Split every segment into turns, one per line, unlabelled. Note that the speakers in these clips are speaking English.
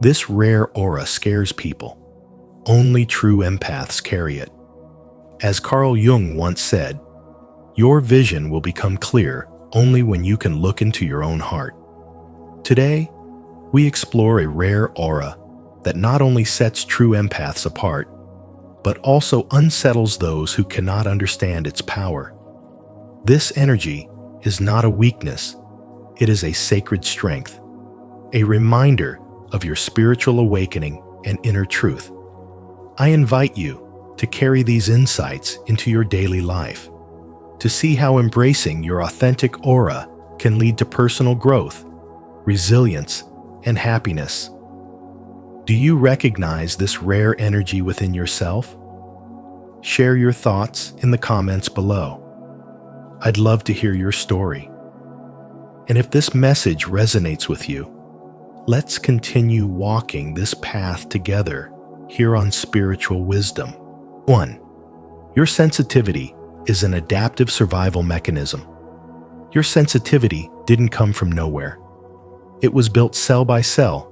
This rare aura scares people. Only true empaths carry it. As Carl Jung once said, your vision will become clear only when you can look into your own heart. Today, we explore a rare aura that not only sets true empaths apart, but also unsettles those who cannot understand its power. This energy is not a weakness, it is a sacred strength, a reminder of your spiritual awakening and inner truth. I invite you to carry these insights into your daily life, to see how embracing your authentic aura can lead to personal growth, resilience, and happiness. Do you recognize this rare energy within yourself? Share your thoughts in the comments below. I'd love to hear your story. And if this message resonates with you, let's continue walking this path together here on Spiritual Wisdom. 1. Your sensitivity is an adaptive survival mechanism. Your sensitivity didn't come from nowhere. It was built cell by cell,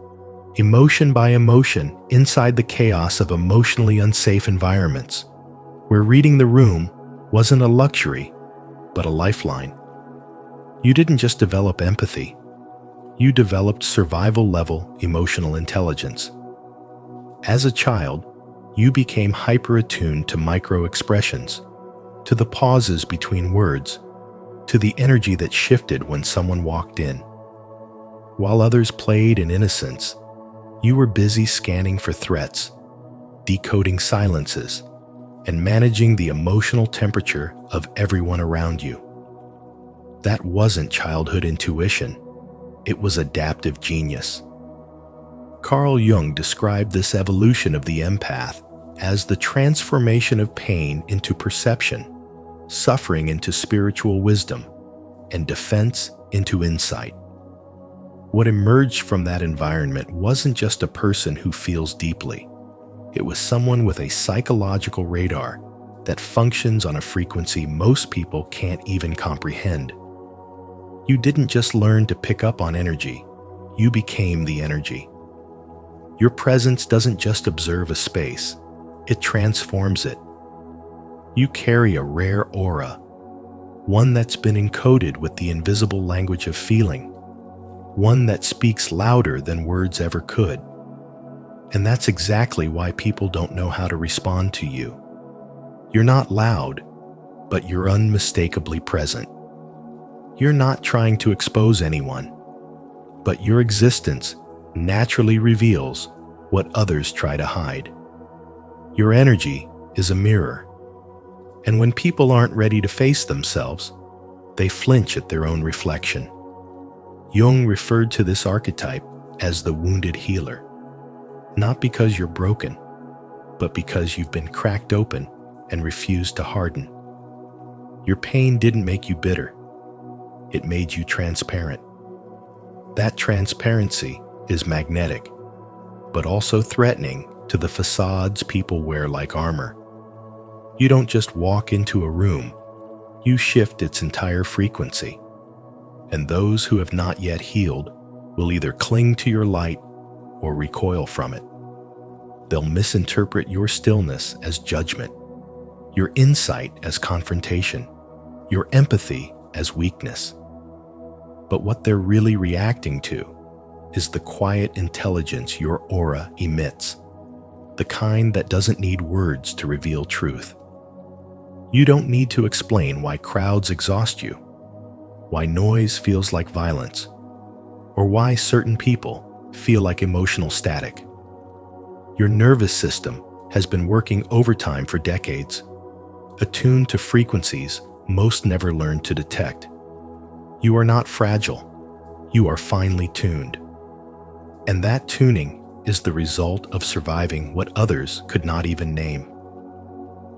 emotion by emotion, inside the chaos of emotionally unsafe environments, where reading the room wasn't a luxury, but a lifeline. You didn't just develop empathy, you developed survival-level emotional intelligence. As a child, you became hyper-attuned to micro-expressions, to the pauses between words, to the energy that shifted when someone walked in. While others played in innocence, you were busy scanning for threats, decoding silences, and managing the emotional temperature of everyone around you. That wasn't childhood intuition, it was adaptive genius. Carl Jung described this evolution of the empath as the transformation of pain into perception, suffering into spiritual wisdom, and defense into insight. What emerged from that environment wasn't just a person who feels deeply. It was someone with a psychological radar that functions on a frequency most people can't even comprehend. You didn't just learn to pick up on energy, you became the energy. Your presence doesn't just observe a space, it transforms it. You carry a rare aura, one that's been encoded with the invisible language of feeling, one that speaks louder than words ever could. And that's exactly why people don't know how to respond to you. You're not loud, but you're unmistakably present. You're not trying to expose anyone, but your existence naturally reveals what others try to hide. Your energy is a mirror, and when people aren't ready to face themselves, they flinch at their own reflection. Jung referred to this archetype as the wounded healer, not because you're broken, but because you've been cracked open and refused to harden. Your pain didn't make you bitter, it made you transparent. That transparency is magnetic, but also threatening to the facades people wear like armor. You don't just walk into a room, you shift its entire frequency. And those who have not yet healed will either cling to your light or recoil from it. They'll misinterpret your stillness as judgment, your insight as confrontation, your empathy as weakness. But what they're really reacting to is the quiet intelligence your aura emits, the kind that doesn't need words to reveal truth. You don't need to explain why crowds exhaust you, why noise feels like violence, or why certain people feel like emotional static. Your nervous system has been working overtime for decades, attuned to frequencies most never learned to detect. You are not fragile, you are finely tuned. And that tuning is the result of surviving what others could not even name.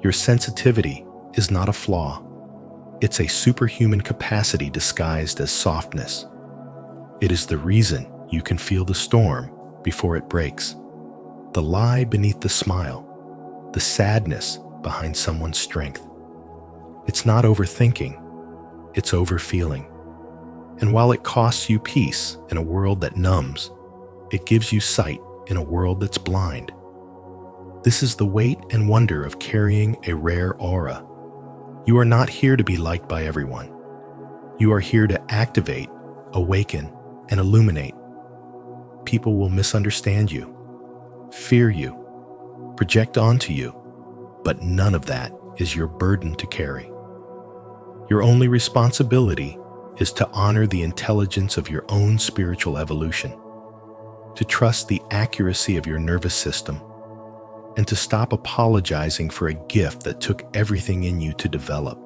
Your sensitivity is not a flaw. It's a superhuman capacity disguised as softness. It is the reason you can feel the storm before it breaks, the lie beneath the smile, the sadness behind someone's strength. It's not overthinking, it's overfeeling. And while it costs you peace in a world that numbs, it gives you sight in a world that's blind. This is the weight and wonder of carrying a rare aura. You are not here to be liked by everyone. You are here to activate, awaken, and illuminate. People will misunderstand you, fear you, project onto you, but none of that is your burden to carry. Your only responsibility is to honor the intelligence of your own spiritual evolution, to trust the accuracy of your nervous system, and to stop apologizing for a gift that took everything in you to develop.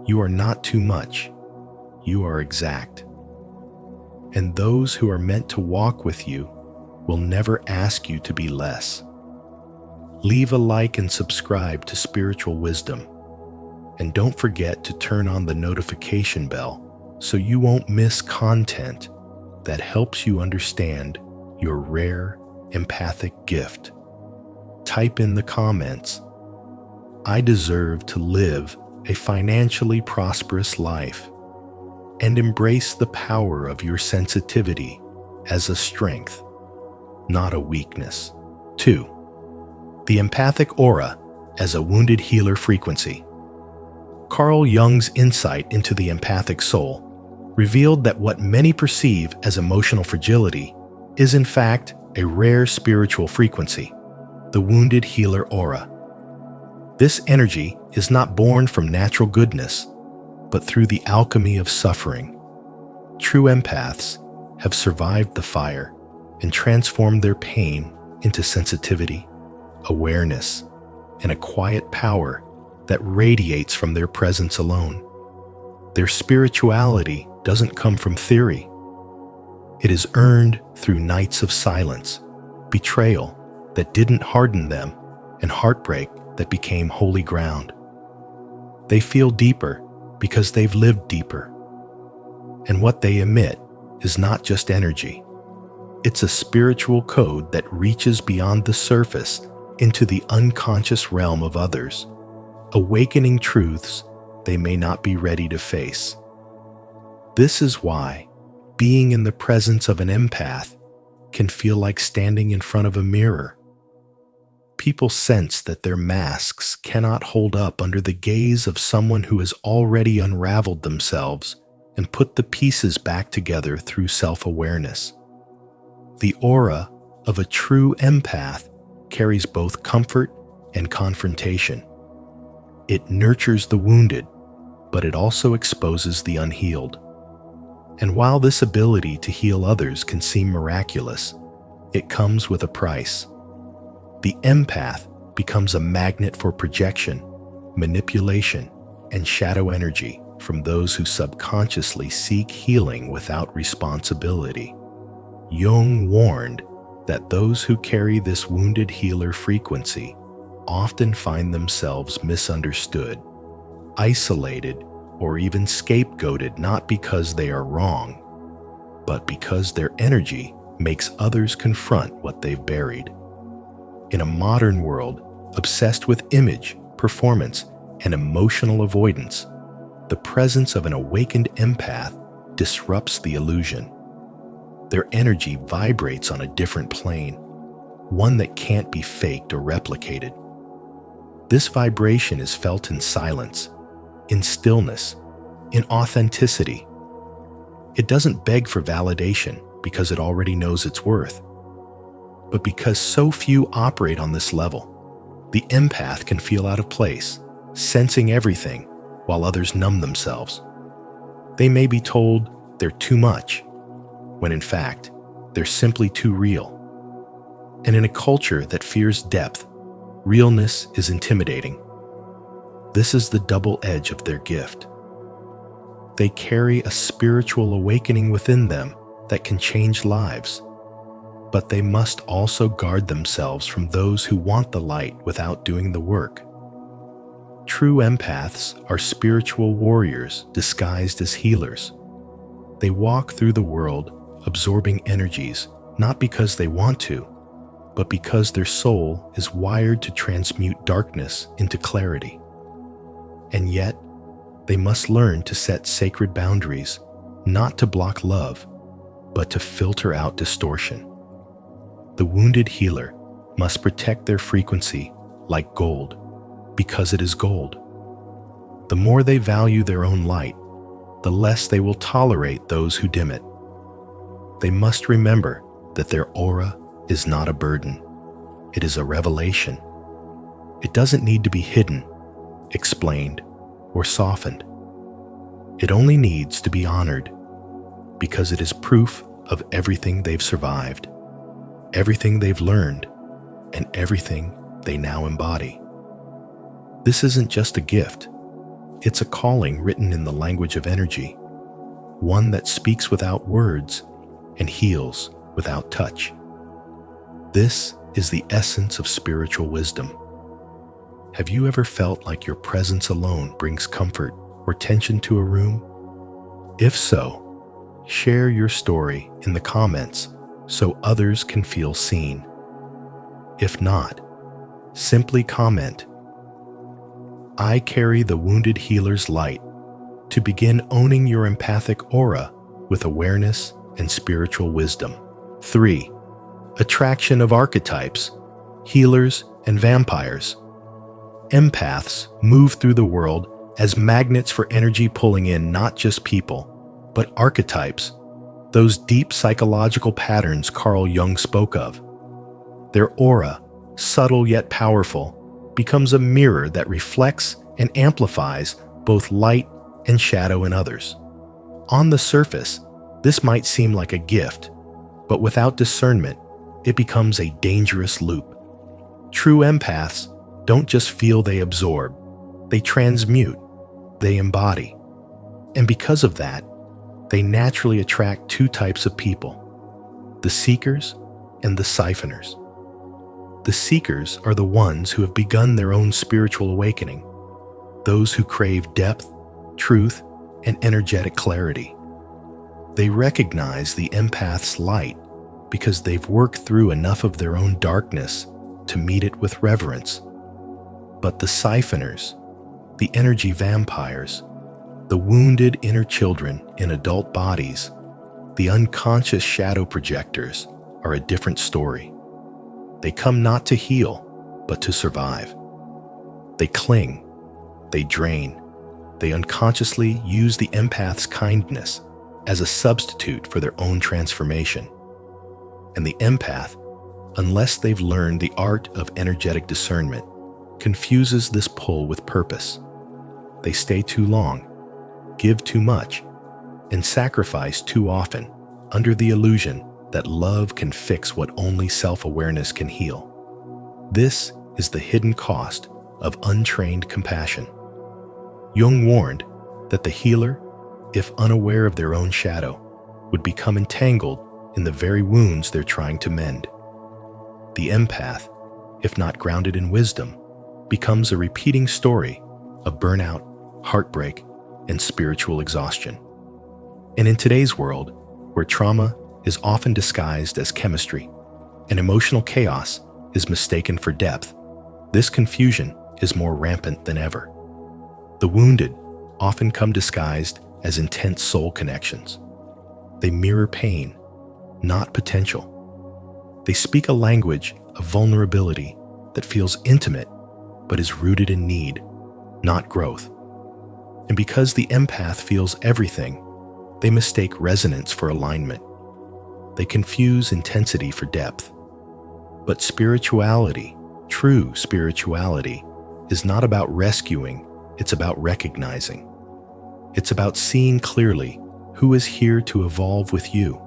You are not too much. You are exact. And those who are meant to walk with you will never ask you to be less. Leave a like and subscribe to Spiritual Wisdom. And don't forget to turn on the notification bell so you won't miss content that helps you understand your rare empathic gift. Type in the comments, "I deserve to live a financially prosperous life," and embrace the power of your sensitivity as a strength, not a weakness. 2. The empathic aura as a wounded healer frequency. Carl Jung's insight into the empathic soul revealed that what many perceive as emotional fragility is in fact a rare spiritual frequency, the wounded healer aura. This energy is not born from natural goodness, but through the alchemy of suffering. True empaths have survived the fire and transformed their pain into sensitivity, awareness, and a quiet power that radiates from their presence alone. Their spirituality doesn't come from theory. It is earned through nights of silence, betrayal that didn't harden them, and heartbreak that became holy ground. They feel deeper because they've lived deeper. And what they emit is not just energy. It's a spiritual code that reaches beyond the surface into the unconscious realm of others, awakening truths they may not be ready to face. This is why being in the presence of an empath can feel like standing in front of a mirror. People sense that their masks cannot hold up under the gaze of someone who has already unraveled themselves and put the pieces back together through self-awareness. The aura of a true empath carries both comfort and confrontation. It nurtures the wounded, but it also exposes the unhealed. And while this ability to heal others can seem miraculous, it comes with a price. The empath becomes a magnet for projection, manipulation, and shadow energy from those who subconsciously seek healing without responsibility. Jung warned that those who carry this wounded healer frequency often find themselves misunderstood, isolated, or even scapegoated, not because they are wrong, but because their energy makes others confront what they've buried. In a modern world obsessed with image, performance, and emotional avoidance, the presence of an awakened empath disrupts the illusion. Their energy vibrates on a different plane, one that can't be faked or replicated. This vibration is felt in silence, in stillness, in authenticity. It doesn't beg for validation because it already knows its worth. But because so few operate on this level, the empath can feel out of place, sensing everything while others numb themselves. They may be told they're too much, when in fact, they're simply too real. And in a culture that fears depth, realness is intimidating. This is the double edge of their gift. They carry a spiritual awakening within them that can change lives. But they must also guard themselves from those who want the light without doing the work. True empaths are spiritual warriors disguised as healers. They walk through the world absorbing energies, not because they want to, but because their soul is wired to transmute darkness into clarity. And yet, they must learn to set sacred boundaries, not to block love, but to filter out distortion. The wounded healer must protect their frequency like gold, because it is gold. The more they value their own light, the less they will tolerate those who dim it. They must remember that their aura is not a burden. It is a revelation. It doesn't need to be hidden, explained, or softened. It only needs to be honored, because it is proof of everything they've survived, everything they've learned, and everything they now embody. This isn't just a gift. It's a calling written in the language of energy, one that speaks without words and heals without touch. This is the essence of spiritual wisdom. Have you ever felt like your presence alone brings comfort or tension to a room? If so, share your story in the comments so others can feel seen. If not, simply comment, "I carry the wounded healer's light," to begin owning your empathic aura with awareness and spiritual wisdom. 3. Attraction of archetypes, healers, and vampires. Empaths move through the world as magnets for energy, pulling in not just people, but archetypes, those deep psychological patterns Carl Jung spoke of. Their aura, subtle yet powerful, becomes a mirror that reflects and amplifies both light and shadow in others. On the surface, this might seem like a gift, but without discernment, it becomes a dangerous loop. True empaths don't just feel, they absorb, they transmute, they embody. And because of that, they naturally attract two types of people: the seekers and the siphoners. The seekers are the ones who have begun their own spiritual awakening, those who crave depth, truth, and energetic clarity. They recognize the empath's light because they've worked through enough of their own darkness to meet it with reverence. But the siphoners, the energy vampires, the wounded inner children in adult bodies, the unconscious shadow projectors, are a different story. They come not to heal, but to survive. They cling, they drain, they unconsciously use the empath's kindness as a substitute for their own transformation. And the empath, unless they've learned the art of energetic discernment, confuses this pull with purpose. They stay too long, give too much, and sacrifice too often under the illusion that love can fix what only self-awareness can heal. This is the hidden cost of untrained compassion. Jung warned that the healer, if unaware of their own shadow, would become entangled in the very wounds they're trying to mend. The empath, if not grounded in wisdom, becomes a repeating story of burnout, heartbreak, and spiritual exhaustion. And in today's world, where trauma is often disguised as chemistry and emotional chaos is mistaken for depth, this confusion is more rampant than ever. The wounded often come disguised as intense soul connections. They mirror pain, not potential. They speak a language of vulnerability that feels intimate but is rooted in need, not growth. And because the empath feels everything, they mistake resonance for alignment. They confuse intensity for depth. But spirituality, true spirituality, is not about rescuing, it's about recognizing. It's about seeing clearly who is here to evolve with you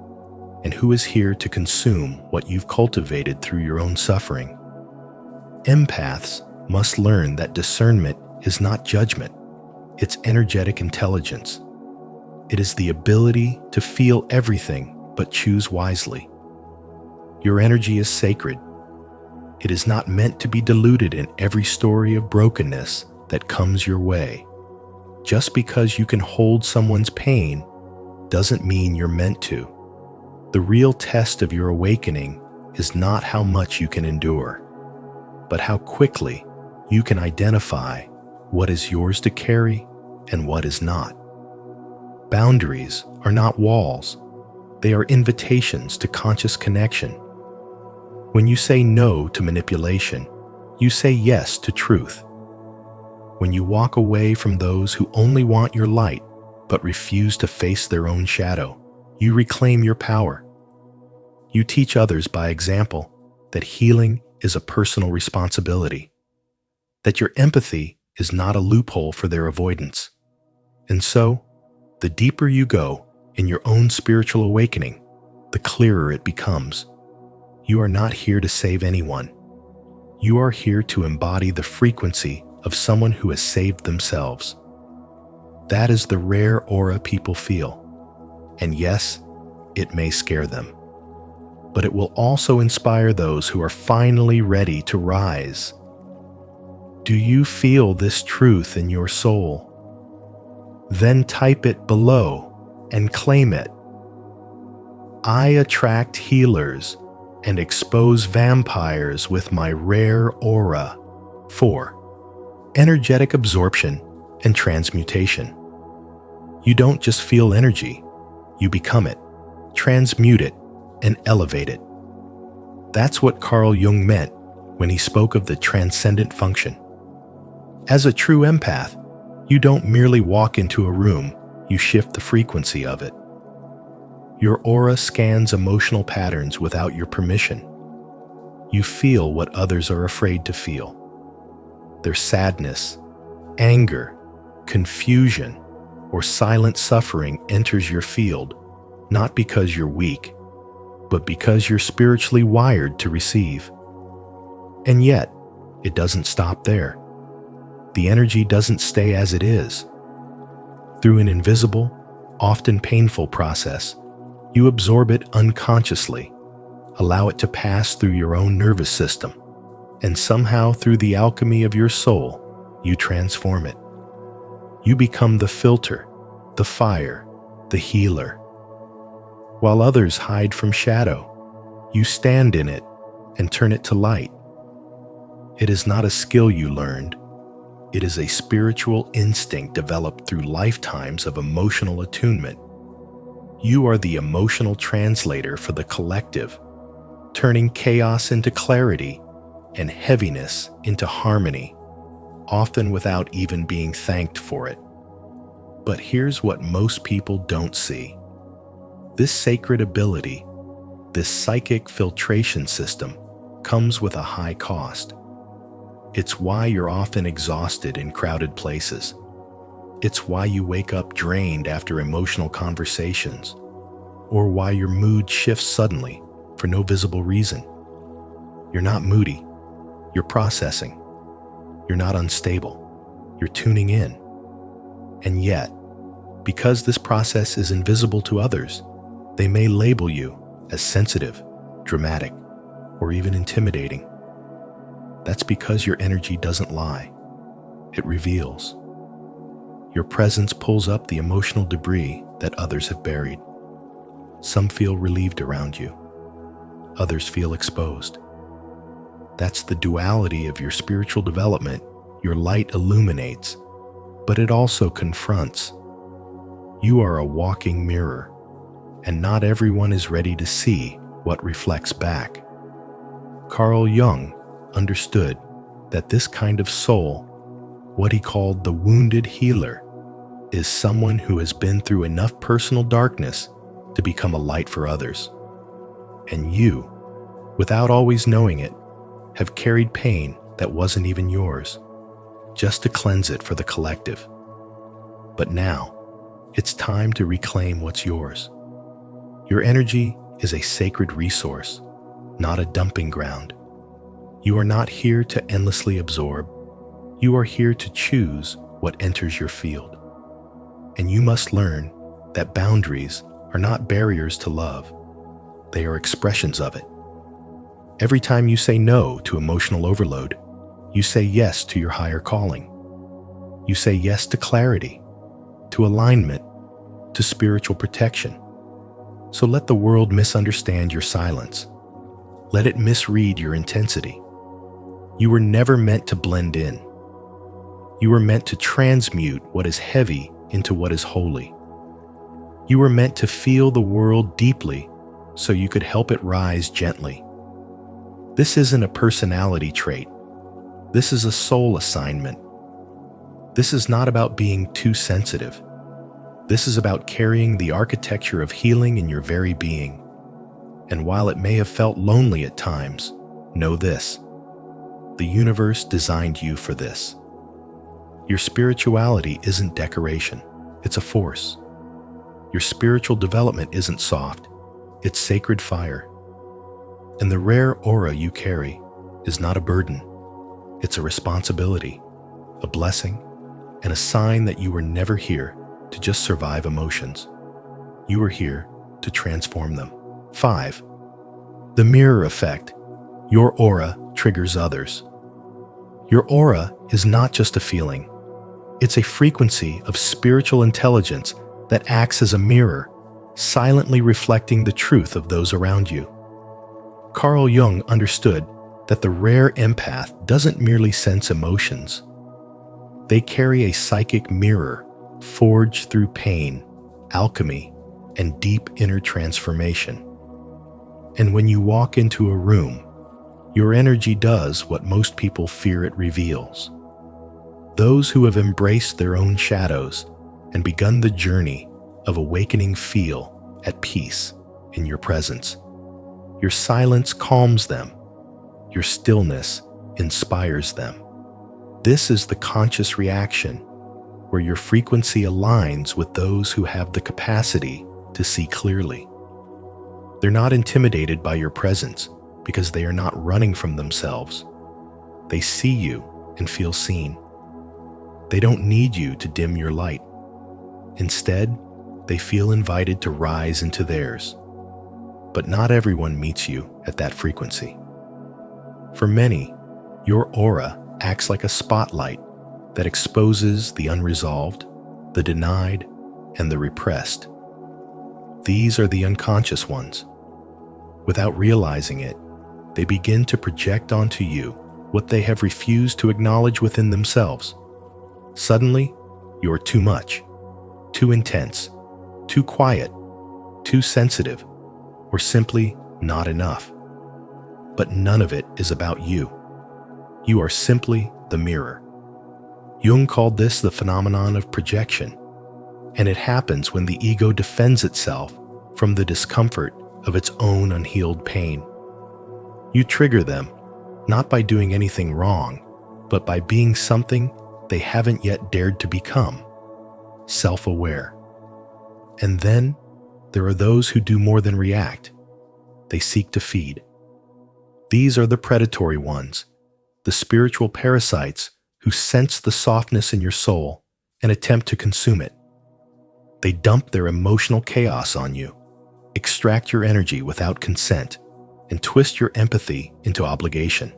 and who is here to consume what you've cultivated through your own suffering. Empaths must learn that discernment is not judgment, it's energetic intelligence. It is the ability to feel everything but choose wisely. Your energy is sacred. It is not meant to be diluted in every story of brokenness that comes your way. Just because you can hold someone's pain doesn't mean you're meant to. The real test of your awakening is not how much you can endure, but how quickly you can identify what is yours to carry and what is not. Boundaries are not walls. They are invitations to conscious connection. When you say no to manipulation, you say yes to truth. When you walk away from those who only want your light but refuse to face their own shadow, you reclaim your power. You teach others by example that healing is a personal responsibility, that your empathy is not a loophole for their avoidance. And so, the deeper you go in your own spiritual awakening, the clearer it becomes. You are not here to save anyone. You are here to embody the frequency of someone who has saved themselves. That is the rare aura people feel. And yes, it may scare them. But it will also inspire those who are finally ready to rise. Do you feel this truth in your soul? Then type it below and claim it. I attract healers and expose vampires with my rare aura. 4. Energetic absorption and transmutation. You don't just feel energy, you become it, transmute it, and elevate it. That's what Carl Jung meant when he spoke of the transcendent function. As a true empath, you don't merely walk into a room, you shift the frequency of it. Your aura scans emotional patterns without your permission. You feel what others are afraid to feel. Their sadness, anger, confusion, or silent suffering enters your field, not because you're weak, but because you're spiritually wired to receive. And yet, it doesn't stop there. The energy doesn't stay as it is. Through an invisible, often painful process, you absorb it unconsciously, allow it to pass through your own nervous system, and somehow through the alchemy of your soul, you transform it. You become the filter, the fire, the healer. While others hide from shadow, you stand in it and turn it to light. It is not a skill you learned. It is a spiritual instinct developed through lifetimes of emotional attunement. You are the emotional translator for the collective, turning chaos into clarity and heaviness into harmony, often without even being thanked for it. But here's what most people don't see. This sacred ability, this psychic filtration system, comes with a high cost. It's why you're often exhausted in crowded places. It's why you wake up drained after emotional conversations, or why your mood shifts suddenly for no visible reason. You're not moody. You're processing. You're not unstable. You're tuning in. And yet, because this process is invisible to others, they may label you as sensitive, dramatic, or even intimidating. That's because your energy doesn't lie. It reveals. Your presence pulls up the emotional debris that others have buried. Some feel relieved around you. Others feel exposed. That's the duality of your spiritual development. Your light illuminates, but it also confronts. You are a walking mirror, and not everyone is ready to see what reflects back. Carl Jung understood that this kind of soul, what he called the wounded healer, is someone who has been through enough personal darkness to become a light for others. And you, without always knowing it, have carried pain that wasn't even yours, just to cleanse it for the collective. But now, it's time to reclaim what's yours. Your energy is a sacred resource, not a dumping ground. You are not here to endlessly absorb. You are here to choose what enters your field. And you must learn that boundaries are not barriers to love. They are expressions of it. Every time you say no to emotional overload, you say yes to your higher calling. You say yes to clarity, to alignment, to spiritual protection. So let the world misunderstand your silence. Let it misread your intensity. You were never meant to blend in. You were meant to transmute what is heavy into what is holy. You were meant to feel the world deeply so you could help it rise gently. This isn't a personality trait. This is a soul assignment. This is not about being too sensitive. This is about carrying the architecture of healing in your very being. And while it may have felt lonely at times, know this: the universe designed you for this. Your spirituality isn't decoration, it's a force. Your spiritual development isn't soft, it's sacred fire. And the rare aura you carry is not a burden, it's a responsibility, a blessing, and a sign that you were never here to just survive emotions. You were here to transform them. 5. The mirror effect. Your aura triggers others. Your aura is not just a feeling. It's a frequency of spiritual intelligence that acts as a mirror, silently reflecting the truth of those around you. Carl Jung understood that the rare empath doesn't merely sense emotions. They carry a psychic mirror forged through pain, alchemy, and deep inner transformation. And when you walk into a room, your energy does what most people fear it reveals. Those who have embraced their own shadows and begun the journey of awakening feel at peace in your presence. Your silence calms them. Your stillness inspires them. This is the conscious reaction, where your frequency aligns with those who have the capacity to see clearly. They're not intimidated by your presence because they are not running from themselves. They see you and feel seen. They don't need you to dim your light. Instead, they feel invited to rise into theirs. But not everyone meets you at that frequency. For many, your aura acts like a spotlight that exposes the unresolved, the denied, and the repressed. These are the unconscious ones. Without realizing it, they begin to project onto you what they have refused to acknowledge within themselves. Suddenly, you're too much, too intense, too quiet, too sensitive, or simply not enough. But none of it is about you. You are simply the mirror. Jung called this the phenomenon of projection, and it happens when the ego defends itself from the discomfort of its own unhealed pain. You trigger them, not by doing anything wrong, but by being something they haven't yet dared to become: self-aware. And then there are those who do more than react. They seek to feed. These are the predatory ones, the spiritual parasites who sense the softness in your soul and attempt to consume it. They dump their emotional chaos on you, extract your energy without consent, and twist your empathy into obligation.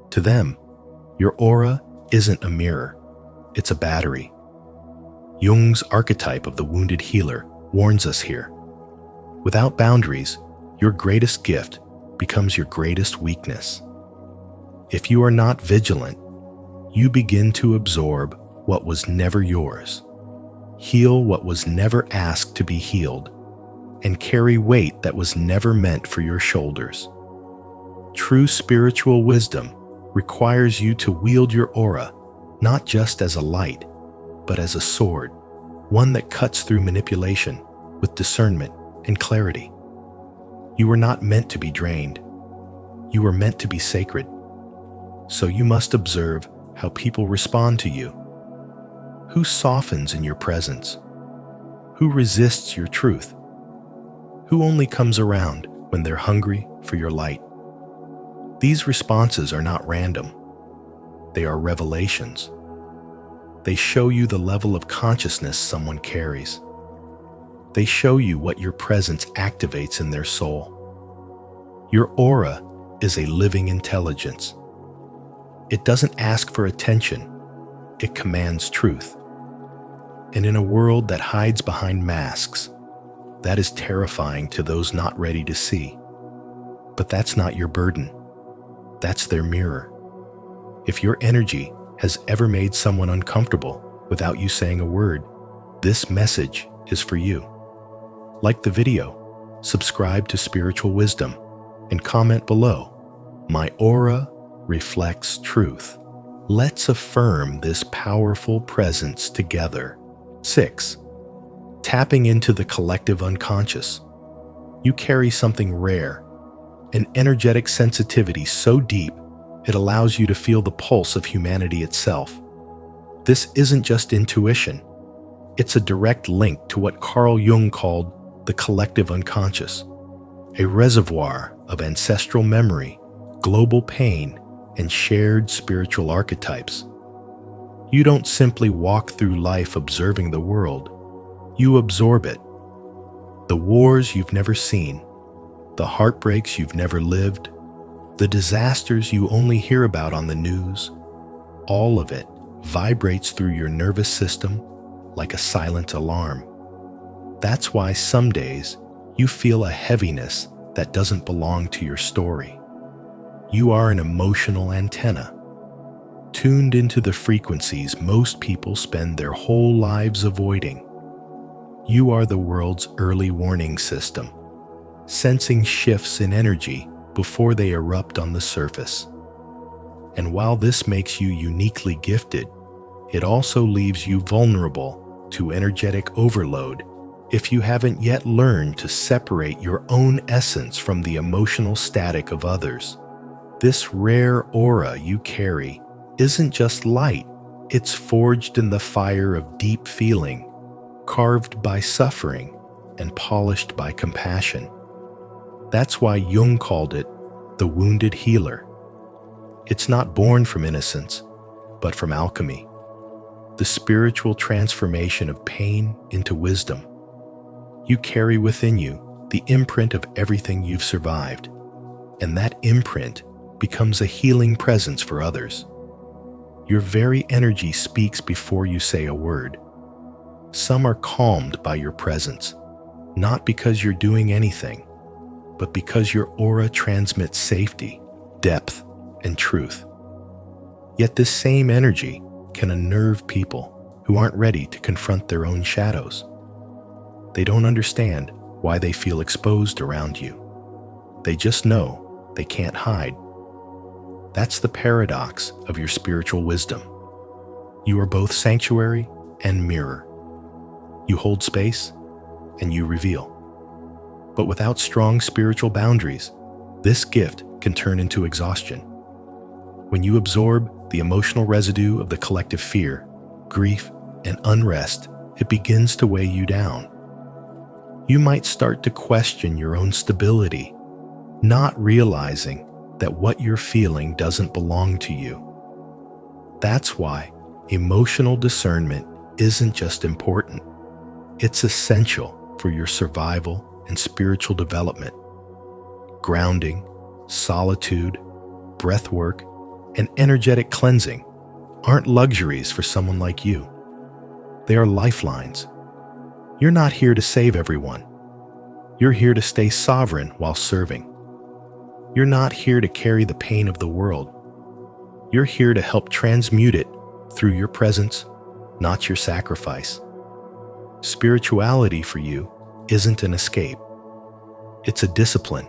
To them, your aura isn't a mirror, it's a battery. Jung's archetype of the wounded healer warns us here. Without boundaries, your greatest gift becomes your greatest weakness. If you are not vigilant, you begin to absorb what was never yours, heal what was never asked to be healed, and carry weight that was never meant for your shoulders. True spiritual wisdom requires you to wield your aura not just as a light, but as a sword, one that cuts through manipulation with discernment and clarity. You were not meant to be drained. You were meant to be sacred. So you must observe how people respond to you. Who softens in your presence? Who resists your truth? Who only comes around when they're hungry for your light? These responses are not random. They are revelations. They show you the level of consciousness someone carries. They show you what your presence activates in their soul. Your aura is a living intelligence. It doesn't ask for attention, it commands truth. And in a world that hides behind masks, that is terrifying to those not ready to see. But that's not your burden. That's their mirror. If your energy has ever made someone uncomfortable without you saying a word, this message is for you. Like the video, subscribe to Spiritual Wisdom, and comment below. My aura reflects truth. Let's affirm this powerful presence together. 6. Tapping into the collective unconscious. You carry something rare, an energetic sensitivity so deep it allows you to feel the pulse of humanity itself. This isn't just intuition. It's a direct link to what Carl Jung called the collective unconscious, a reservoir of ancestral memory, global pain, and shared spiritual archetypes. You don't simply walk through life observing the world. You absorb it. The wars you've never seen, the heartbreaks you've never lived, the disasters you only hear about on the news, all of it vibrates through your nervous system like a silent alarm. That's why some days you feel a heaviness that doesn't belong to your story. You are an emotional antenna, tuned into the frequencies most people spend their whole lives avoiding. You are the world's early warning system, sensing shifts in energy before they erupt on the surface. And while this makes you uniquely gifted, it also leaves you vulnerable to energetic overload if you haven't yet learned to separate your own essence from the emotional static of others. This rare aura you carry isn't just light, it's forged in the fire of deep feeling, carved by suffering and polished by compassion. That's why Jung called it the wounded healer. It's not born from innocence, but from alchemy, the spiritual transformation of pain into wisdom. You carry within you the imprint of everything you've survived, and that imprint becomes a healing presence for others. Your very energy speaks before you say a word. Some are calmed by your presence, not because you're doing anything, but because your aura transmits safety, depth, and truth. Yet this same energy can unnerve people who aren't ready to confront their own shadows. They don't understand why they feel exposed around you. They just know they can't hide. That's the paradox of your spiritual wisdom. You are both sanctuary and mirror. You hold space and you reveal. But without strong spiritual boundaries, this gift can turn into exhaustion. When you absorb the emotional residue of the collective fear, grief, and unrest, it begins to weigh you down. You might start to question your own stability, not realizing that what you're feeling doesn't belong to you. That's why emotional discernment isn't just important, it's essential for your survival and spiritual development. Grounding, solitude, breath work, and energetic cleansing aren't luxuries for someone like you. They are lifelines. You're not here to save everyone. You're here to stay sovereign while serving. You're not here to carry the pain of the world. You're here to help transmute it through your presence, not your sacrifice. Spirituality for you isn't an escape. It's a discipline,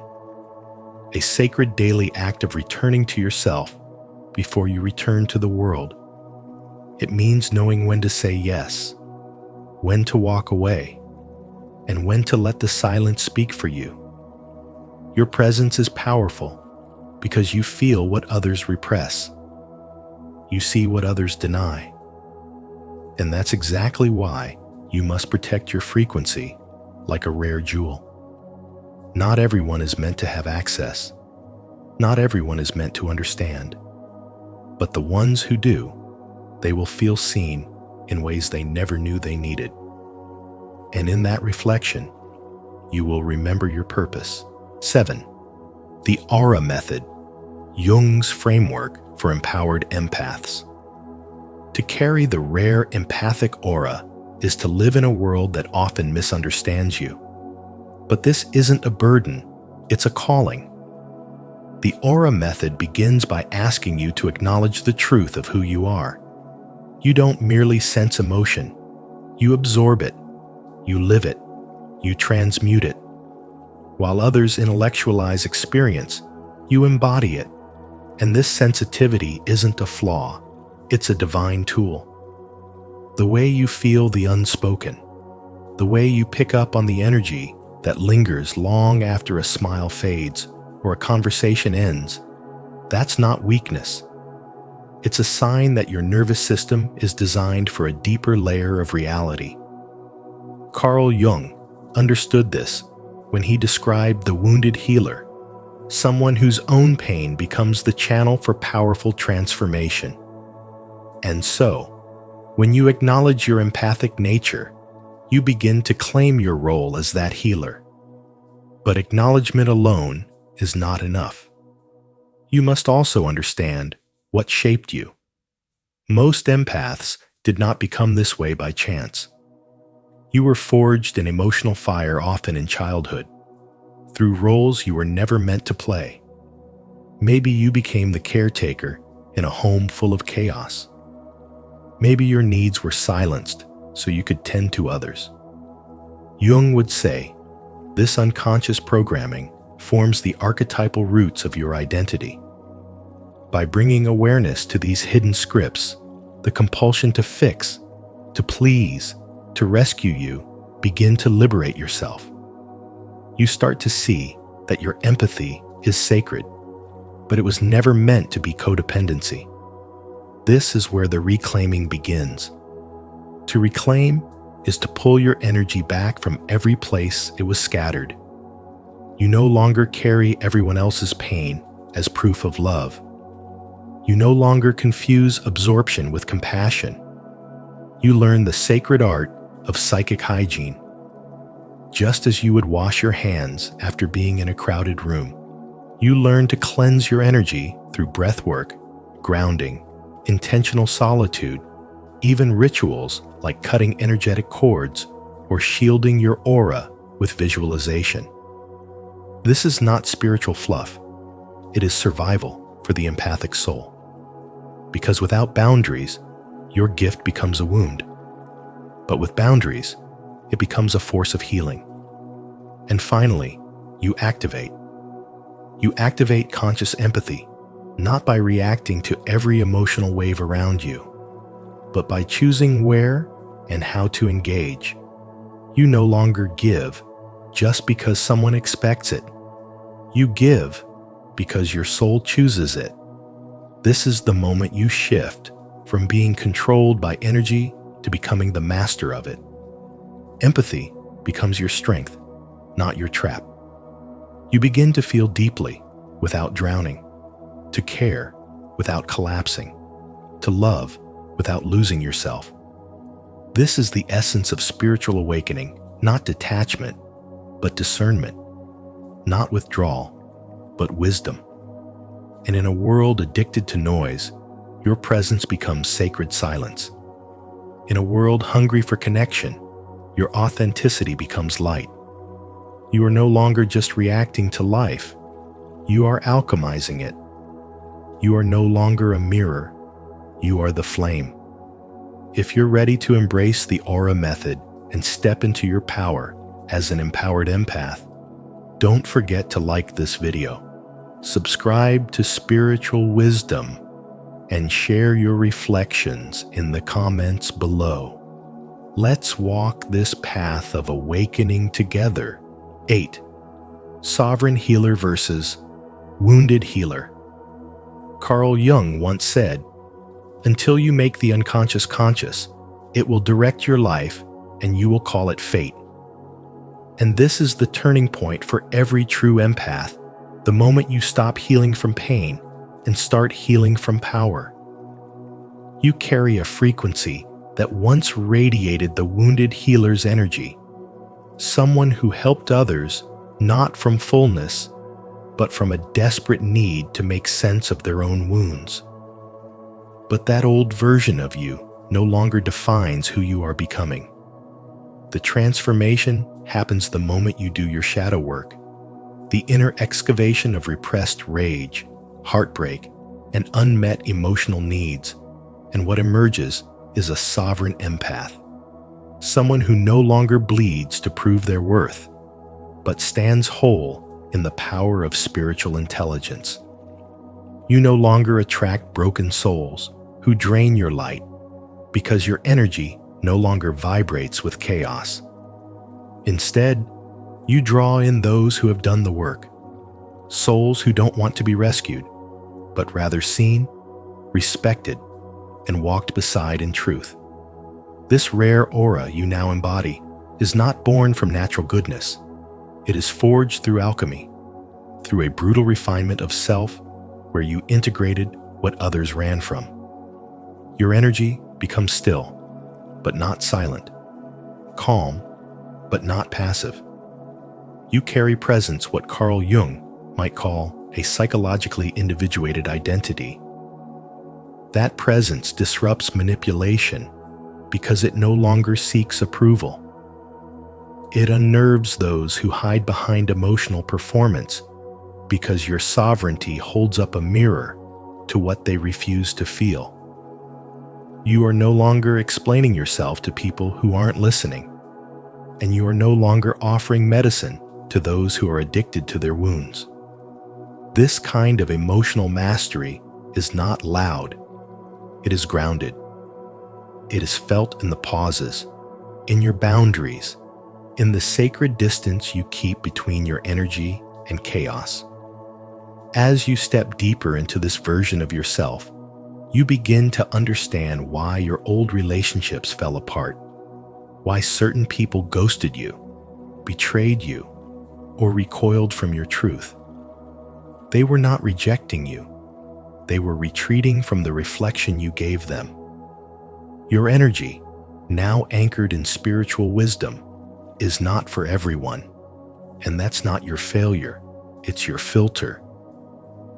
a sacred daily act of returning to yourself before you return to the world. It means knowing when to say yes, when to walk away, and when to let the silence speak for you. Your presence is powerful because you feel what others repress. You see what others deny. And that's exactly why you must protect your frequency like a rare jewel. Not everyone is meant to have access. Not everyone is meant to understand. But the ones who do, they will feel seen in ways they never knew they needed. And in that reflection, you will remember your purpose. 7. The Aura Method, Jung's framework for empowered empaths. To carry the rare empathic aura is to live in a world that often misunderstands you. But this isn't a burden, it's a calling. The Aura Method begins by asking you to acknowledge the truth of who you are. You don't merely sense emotion, you absorb it, you live it, you transmute it. While others intellectualize experience, you embody it, And this sensitivity isn't a flaw, it's a divine tool. The way you feel the unspoken, the way you pick up on the energy that lingers long after a smile fades or a conversation ends, that's not weakness. It's a sign that your nervous system is designed for a deeper layer of reality. Carl Jung understood this when he described the wounded healer, someone whose own pain becomes the channel for powerful transformation. And so, when you acknowledge your empathic nature, you begin to claim your role as that healer. But acknowledgement alone is not enough. You must also understand what shaped you. Most empaths did not become this way by chance. You were forged in emotional fire, often in childhood, through roles you were never meant to play. Maybe you became the caretaker in a home full of chaos. Maybe your needs were silenced so you could tend to others. Jung would say, this unconscious programming forms the archetypal roots of your identity. By bringing awareness to these hidden scripts, the compulsion to fix, to please, to rescue you begin to liberate yourself. You start to see that your empathy is sacred, but it was never meant to be codependency. This is where the reclaiming begins. To reclaim is to pull your energy back from every place it was scattered. You no longer carry everyone else's pain as proof of love. You no longer confuse absorption with compassion. You learn the sacred art of psychic hygiene. Just as you would wash your hands after being in a crowded room, you learn to cleanse your energy through breath work, grounding, intentional solitude, even rituals like cutting energetic cords or shielding your aura with visualization. This is not spiritual fluff. It is survival for the empathic soul. Because without boundaries, your gift becomes a wound. But with boundaries, it becomes a force of healing. And finally, you activate. You activate conscious empathy, not by reacting to every emotional wave around you, but by choosing where and how to engage. You no longer give just because someone expects it. You give because your soul chooses it. This is the moment you shift from being controlled by energy to becoming the master of it. Empathy becomes your strength, not your trap. You begin to feel deeply without drowning, to care without collapsing, to love without losing yourself. This is the essence of spiritual awakening, not detachment, but discernment, not withdrawal, but wisdom. And in a world addicted to noise, your presence becomes sacred silence. In a world hungry for connection, your authenticity becomes light. You are no longer just reacting to life. You are alchemizing it. You are no longer a mirror. You are the flame. If you're ready to embrace the aura method and step into your power as an empowered empath, don't forget to like this video, subscribe to Spiritual Wisdom, and share your reflections in the comments below. Let's walk this path of awakening together. 8. Sovereign healer versus wounded healer. Carl Jung once said, "Until you make the unconscious conscious, it will direct your life and you will call it fate." And this is the turning point for every true empath, the moment you stop healing from pain and start healing from power. You carry a frequency that once radiated the wounded healer's energy, someone who helped others not from fullness, but from a desperate need to make sense of their own wounds. But that old version of you no longer defines who you are becoming. The transformation happens the moment you do your shadow work, the inner excavation of repressed rage, heartbreak, and unmet emotional needs, and what emerges is a sovereign empath, someone who no longer bleeds to prove their worth, but stands whole in the power of spiritual intelligence. You no longer attract broken souls who drain your light because your energy no longer vibrates with chaos. Instead, you draw in those who have done the work, souls who don't want to be rescued, but rather seen, respected, and walked beside in truth. This rare aura you now embody is not born from natural goodness. It is forged through alchemy, through a brutal refinement of self where you integrated what others ran from. Your energy becomes still, but not silent, calm, but not passive. You carry presence, what Carl Jung might call a psychologically individuated identity. That presence disrupts manipulation because it no longer seeks approval. It unnerves those who hide behind emotional performance because your sovereignty holds up a mirror to what they refuse to feel. You are no longer explaining yourself to people who aren't listening, and you are no longer offering medicine to those who are addicted to their wounds. This kind of emotional mastery is not loud. It is grounded. It is felt in the pauses, in your boundaries, in the sacred distance you keep between your energy and chaos. As you step deeper into this version of yourself, you begin to understand why your old relationships fell apart, why certain people ghosted you, betrayed you, or recoiled from your truth. They were not rejecting you. They were retreating from the reflection you gave them. Your energy, now anchored in spiritual wisdom, is not for everyone. And that's not your failure. It's your filter.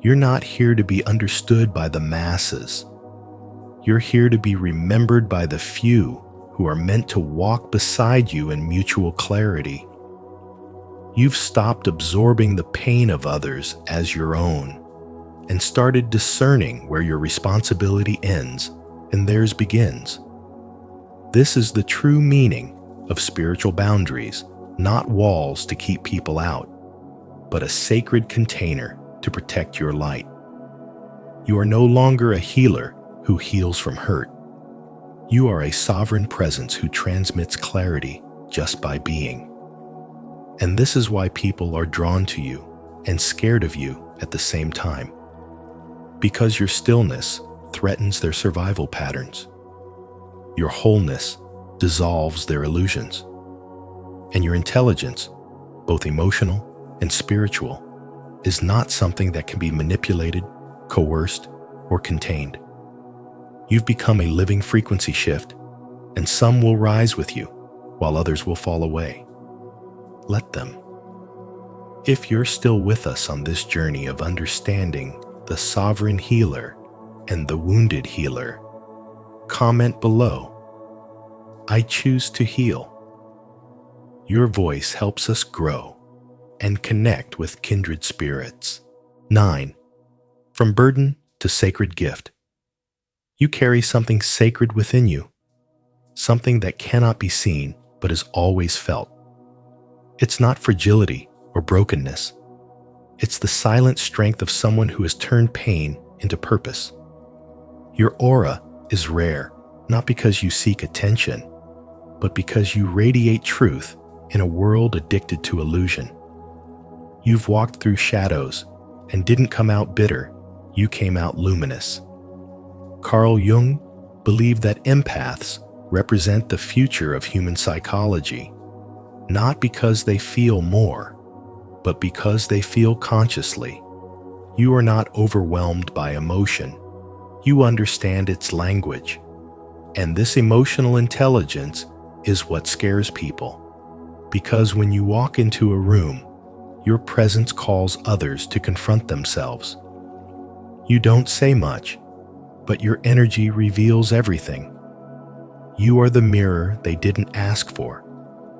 You're not here to be understood by the masses. You're here to be remembered by the few who are meant to walk beside you in mutual clarity. You've stopped absorbing the pain of others as your own and started discerning where your responsibility ends and theirs begins. This is the true meaning of spiritual boundaries, not walls to keep people out, but a sacred container to protect your light. You are no longer a healer who heals from hurt. You are a sovereign presence who transmits clarity just by being. And this is why people are drawn to you and scared of you at the same time. Because your stillness threatens their survival patterns. Your wholeness dissolves their illusions. And your intelligence, both emotional and spiritual, is not something that can be manipulated, coerced, or contained. You've become a living frequency shift, and some will rise with you, while others will fall away. Let them. If you're still with us on this journey of understanding the sovereign healer and the wounded healer, comment below. I choose to heal. Your voice helps us grow and connect with kindred spirits. 9. From burden to sacred gift. You carry something sacred within you, something that cannot be seen but is always felt. It's not fragility or brokenness. It's the silent strength of someone who has turned pain into purpose. Your aura is rare, not because you seek attention, but because you radiate truth in a world addicted to illusion. You've walked through shadows and didn't come out bitter, you came out luminous. Carl Jung believed that empaths represent the future of human psychology, not because they feel more, but because they feel consciously. You are not overwhelmed by emotion. You understand its language. And this emotional intelligence is what scares people. Because when you walk into a room, your presence calls others to confront themselves. You don't say much, but your energy reveals everything. You are the mirror they didn't ask for,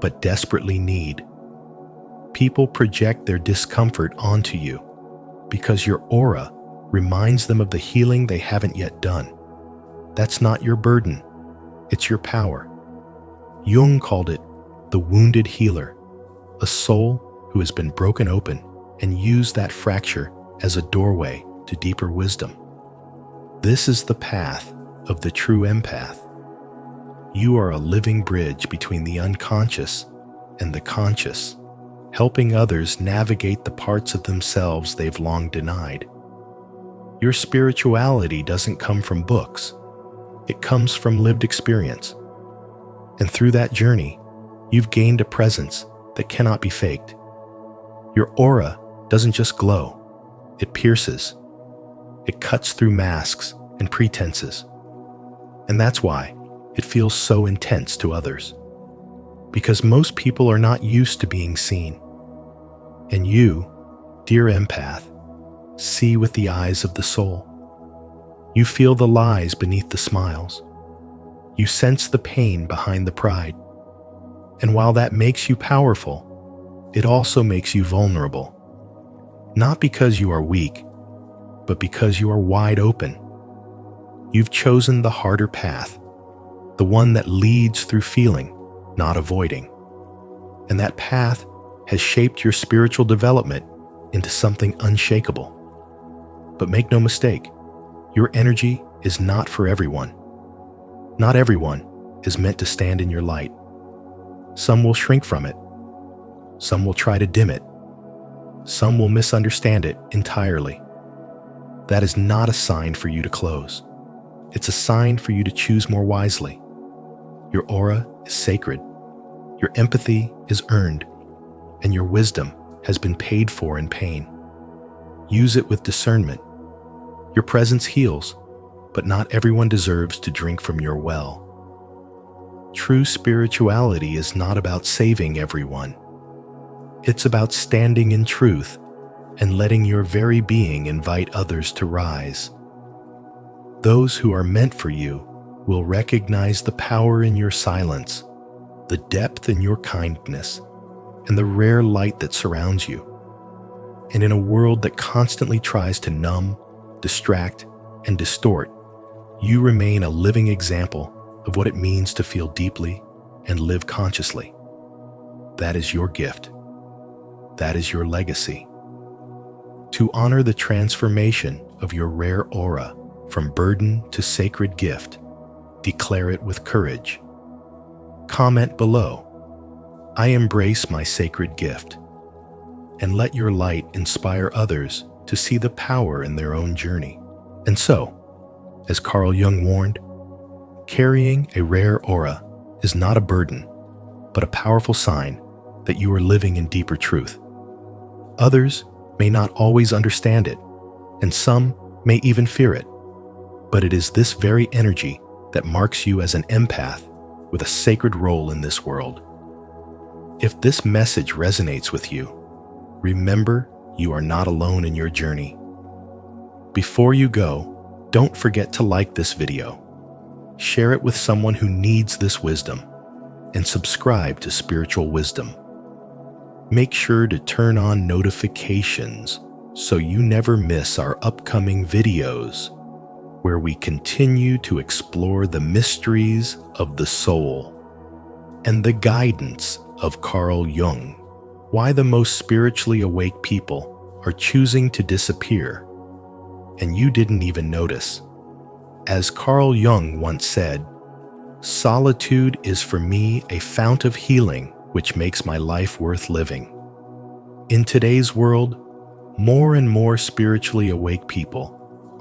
but desperately need. People project their discomfort onto you because your aura reminds them of the healing they haven't yet done. That's not your burden, it's your power. Jung called it the wounded healer, a soul who has been broken open and used that fracture as a doorway to deeper wisdom. This is the path of the true empath. You are a living bridge between the unconscious and the conscious, helping others navigate the parts of themselves they've long denied. Your spirituality doesn't come from books. It comes from lived experience. And through that journey, you've gained a presence that cannot be faked. Your aura doesn't just glow. It pierces. It cuts through masks and pretenses. And that's why it feels so intense to others. Because most people are not used to being seen. And you, dear empath, see with the eyes of the soul. You feel the lies beneath the smiles. You sense the pain behind the pride. And while that makes you powerful, it also makes you vulnerable. Not because you are weak, but because you are wide open. You've chosen the harder path, the one that leads through feeling, not avoiding. And that path has shaped your spiritual development into something unshakable. But make no mistake, your energy is not for everyone. Not everyone is meant to stand in your light. Some will shrink from it. Some will try to dim it. Some will misunderstand it entirely. That is not a sign for you to close. It's a sign for you to choose more wisely. Your aura is sacred. Your empathy is earned. And your wisdom has been paid for in pain. Use it with discernment. Your presence heals, but not everyone deserves to drink from your well. True spirituality is not about saving everyone. It's about standing in truth and letting your very being invite others to rise. Those who are meant for you will recognize the power in your silence, the depth in your kindness, and the rare light that surrounds you. And in a world that constantly tries to numb, distract, and distort, you remain a living example of what it means to feel deeply and live consciously. That is your gift. That is your legacy. To honor the transformation of your rare aura from burden to sacred gift, declare it with courage. Comment below, "I embrace my sacred gift," and let your light inspire others to see the power in their own journey. And so, as Carl Jung warned, carrying a rare aura is not a burden, but a powerful sign that you are living in deeper truth. Others may not always understand it, and some may even fear it, but it is this very energy that marks you as an empath with a sacred role in this world. If this message resonates with you, remember you are not alone in your journey. Before you go, don't forget to like this video, share it with someone who needs this wisdom, and subscribe to Spiritual Wisdom. Make sure to turn on notifications so you never miss our upcoming videos, where we continue to explore the mysteries of the soul and the guidance of Carl Jung. Why the most spiritually awake people are choosing to disappear, and you didn't even notice. As Carl Jung once said, "Solitude is for me a fount of healing which makes my life worth living." In today's world, more and more spiritually awake people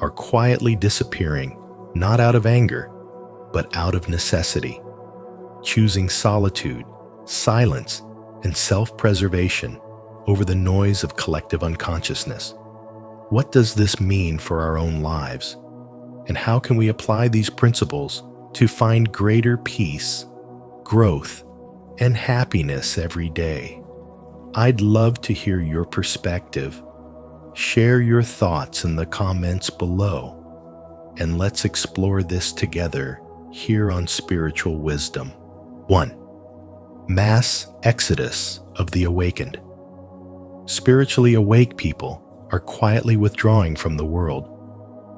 are quietly disappearing, not out of anger, but out of necessity, choosing solitude, silence, and self-preservation over the noise of collective unconsciousness. What does this mean for our own lives? And how can we apply these principles to find greater peace, growth, and happiness every day? I'd love to hear your perspective. Share your thoughts in the comments below, and let's explore this together here on Spiritual Wisdom. 1. Mass exodus of the awakened. Spiritually awake people are quietly withdrawing from the world,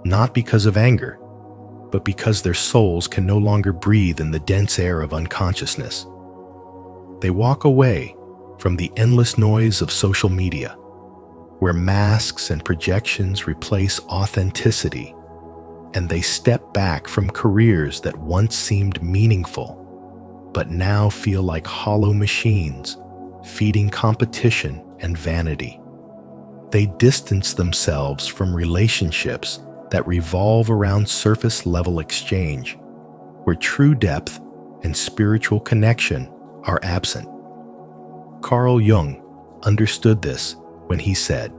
not because of anger, but because their souls can no longer breathe in the dense air of unconsciousness. They walk away from the endless noise of social media, where masks and projections replace authenticity, and they step back from careers that once seemed meaningful, but now feel like hollow machines, feeding competition and vanity. They distance themselves from relationships that revolve around surface-level exchange, where true depth and spiritual connection are absent. Carl Jung understood this when he said,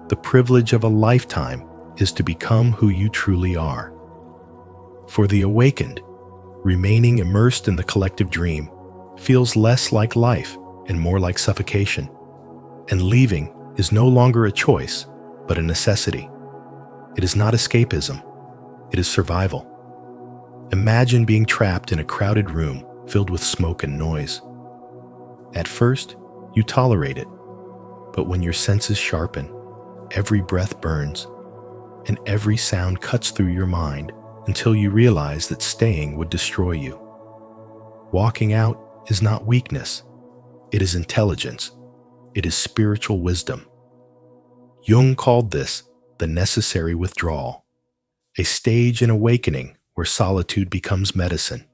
"The privilege of a lifetime is to become who you truly are." For the awakened, remaining immersed in the collective dream feels less like life and more like suffocation, and leaving is no longer a choice, but a necessity. It is not escapism, it is survival. Imagine being trapped in a crowded room filled with smoke and noise. At first, you tolerate it, but when your senses sharpen, every breath burns, and every sound cuts through your mind until you realize that staying would destroy you. Walking out is not weakness, it is intelligence, it is spiritual wisdom. Jung called this the necessary withdrawal, a stage in awakening where solitude becomes medicine.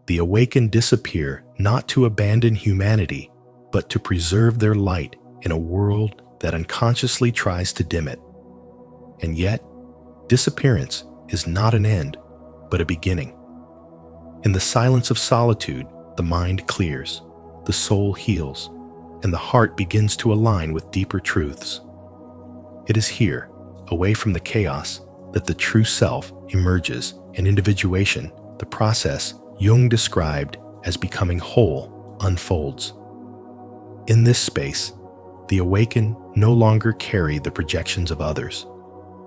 The awakened disappear not to abandon humanity, but to preserve their light in a world that unconsciously tries to dim it. And yet, disappearance is not an end, but a beginning. In the silence of solitude, the mind clears, the soul heals, and the heart begins to align with deeper truths. It is here, away from the chaos, that the true self emerges, and individuation, the process Jung described as becoming whole, unfolds. In this space, the awakened no longer carry the projections of others,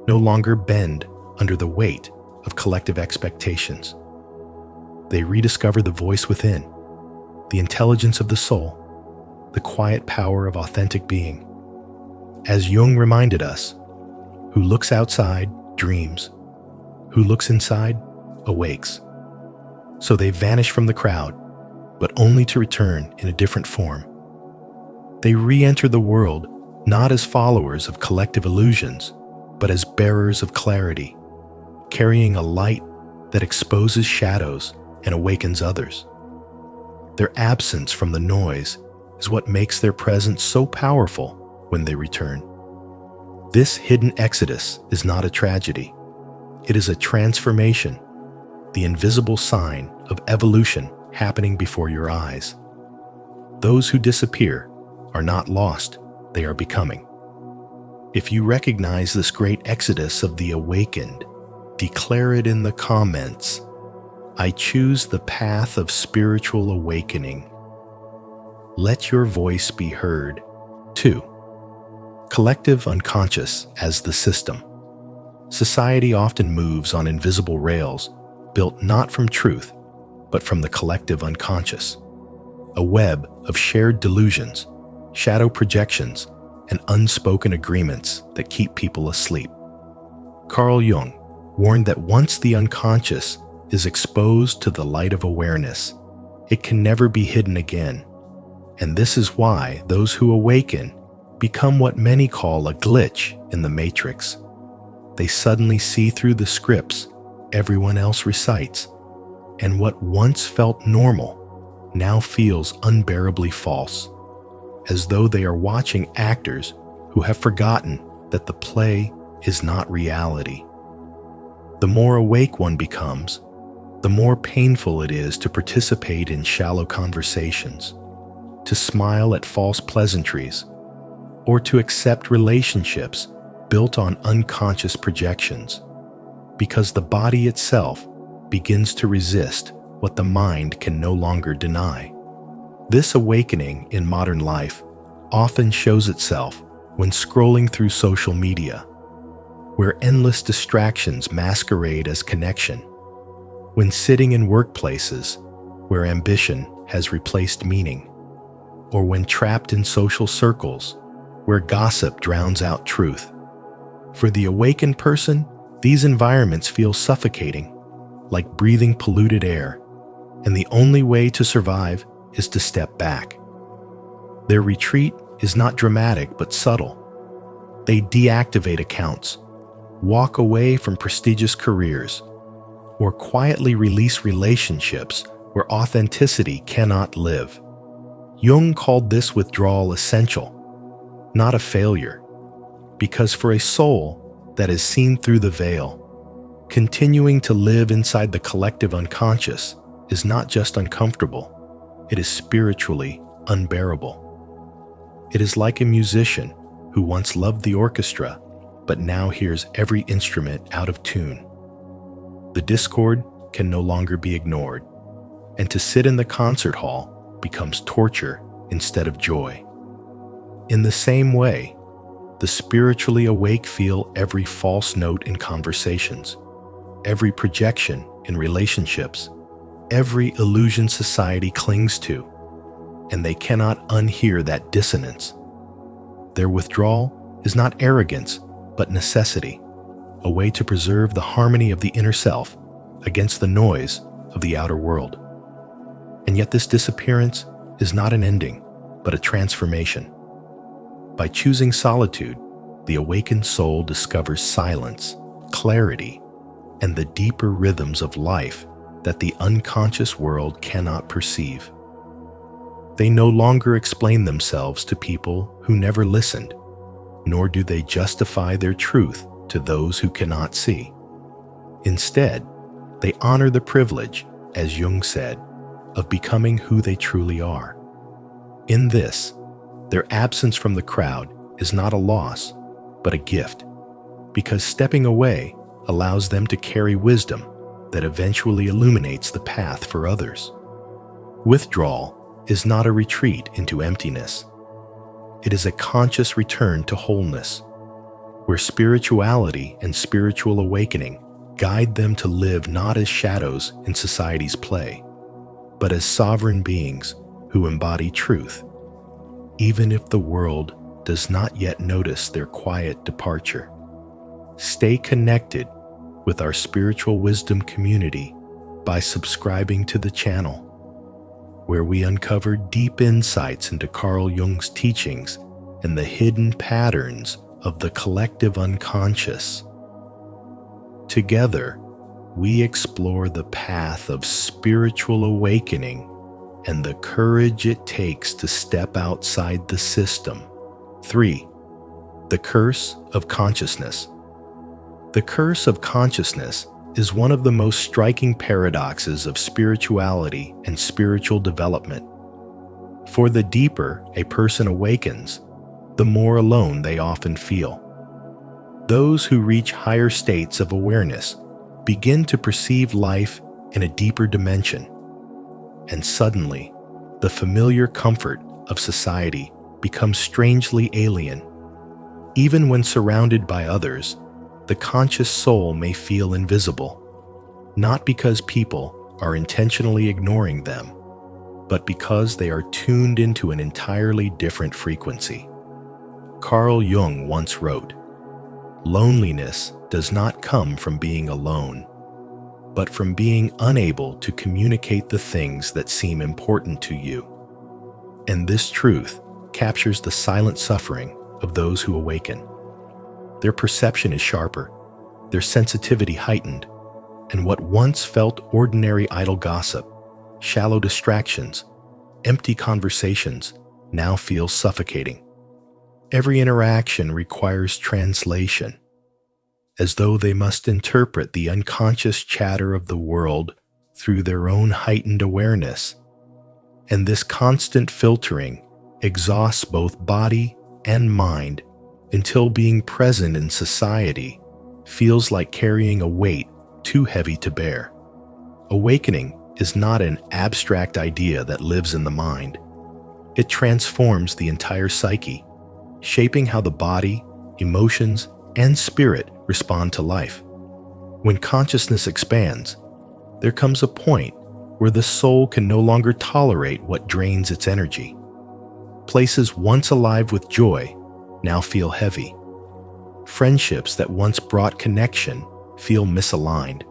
no longer bend under the weight of collective expectations. They rediscover the voice within, the intelligence of the soul, the quiet power of authentic being. As Jung reminded us, who looks outside dreams, who looks inside awakes. So they vanish from the crowd, but only to return in a different form. They re-enter the world not as followers of collective illusions, but as bearers of clarity, carrying a light that exposes shadows and awakens others. Their absence from the noise is what makes their presence so powerful when they return. This hidden exodus is not a tragedy. It is a transformation, the invisible sign of evolution happening before your eyes. Those who disappear are not lost, they are becoming. If you recognize this great exodus of the awakened, declare it in the comments. I choose the path of spiritual awakening. Let your voice be heard. 2. Collective unconscious as the system. Society often moves on invisible rails, built not from truth, but from the collective unconscious. A web of shared delusions, shadow projections, and unspoken agreements that keep people asleep. Carl Jung warned that once the unconscious is exposed to the light of awareness, it can never be hidden again. And this is why those who awaken become what many call a glitch in the matrix. They suddenly see through the scripts everyone else recites, and what once felt normal now feels unbearably false, as though they are watching actors who have forgotten that the play is not reality. The more awake one becomes, the more painful it is to participate in shallow conversations, to smile at false pleasantries, or to accept relationships built on unconscious projections, because the body itself begins to resist what the mind can no longer deny. This awakening in modern life often shows itself when scrolling through social media, where endless distractions masquerade as connection, when sitting in workplaces where ambition has replaced meaning, or when trapped in social circles where gossip drowns out truth. For the awakened person, these environments feel suffocating, like breathing polluted air, and the only way to survive is to step back. Their retreat is not dramatic but subtle, They deactivate accounts, walk away from prestigious careers, or quietly release relationships where authenticity cannot live. Jung called this withdrawal essential, not a failure, because for a soul that is seen through the veil, continuing to live inside the collective unconscious is not just uncomfortable, it is spiritually unbearable. It is like a musician who once loved the orchestra but now hears every instrument out of tune. The discord can no longer be ignored, and to sit in the concert hall becomes torture instead of joy. In the same way, the spiritually awake feel every false note in conversations, every projection in relationships, every illusion society clings to, and they cannot unhear that dissonance. Their withdrawal is not arrogance, but necessity, a way to preserve the harmony of the inner self against the noise of the outer world. And yet this disappearance is not an ending, but a transformation. By choosing solitude, the awakened soul discovers silence, clarity, and the deeper rhythms of life that the unconscious world cannot perceive. They no longer explain themselves to people who never listened, nor do they justify their truth to those who cannot see. Instead, they honor the privilege, as Jung said, of becoming who they truly are. In this, their absence from the crowd is not a loss, but a gift, because stepping away allows them to carry wisdom that eventually illuminates the path for others. Withdrawal is not a retreat into emptiness. It is a conscious return to wholeness, where spirituality and spiritual awakening guide them to live not as shadows in society's play, but as sovereign beings who embody truth, even if the world does not yet notice their quiet departure. Stay connected with our spiritual wisdom community by subscribing to the channel, where we uncover deep insights into Carl Jung's teachings and the hidden patterns of the collective unconscious. Together, we explore the path of spiritual awakening and the courage it takes to step outside the system. 3. The curse of consciousness. The curse of consciousness is one of the most striking paradoxes of spirituality and spiritual development. For the deeper a person awakens, the more alone they often feel. Those who reach higher states of awareness begin to perceive life in a deeper dimension, and suddenly, the familiar comfort of society becomes strangely alien. Even when surrounded by others, the conscious soul may feel invisible, not because people are intentionally ignoring them, but because they are tuned into an entirely different frequency. Carl Jung once wrote, "Loneliness does not come from being alone, but from being unable to communicate the things that seem important to you." And this truth captures the silent suffering of those who awaken. Their perception is sharper, their sensitivity heightened, and what once felt ordinary idle gossip, shallow distractions, empty conversations now feel suffocating. Every interaction requires translation, as though they must interpret the unconscious chatter of the world through their own heightened awareness. And this constant filtering exhausts both body and mind until being present in society feels like carrying a weight too heavy to bear. Awakening is not an abstract idea that lives in the mind. It transforms the entire psyche, shaping how the body, emotions, and spirit respond to life. When consciousness expands, there comes a point where the soul can no longer tolerate what drains its energy. Places once alive with joy now feel heavy. Friendships that once brought connection feel misaligned,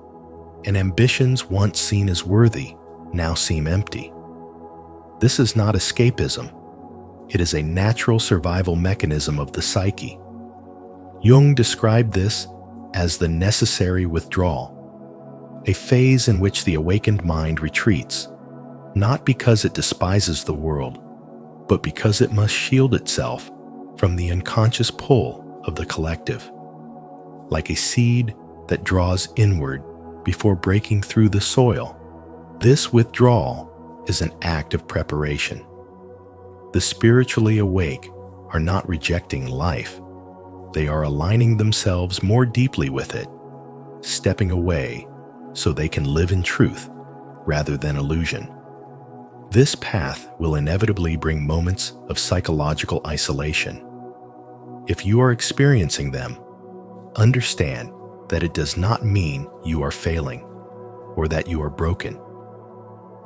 and ambitions once seen as worthy now seem empty. This is not escapism. It is a natural survival mechanism of the psyche. Jung described this as the necessary withdrawal, a phase in which the awakened mind retreats, not because it despises the world, but because it must shield itself from the unconscious pull of the collective, like a seed that draws inward before breaking through the soil. This withdrawal is an act of preparation. The spiritually awake are not rejecting life. They are aligning themselves more deeply with it, stepping away so they can live in truth rather than illusion. This path will inevitably bring moments of psychological isolation. If you are experiencing them, understand that it does not mean you are failing or that you are broken.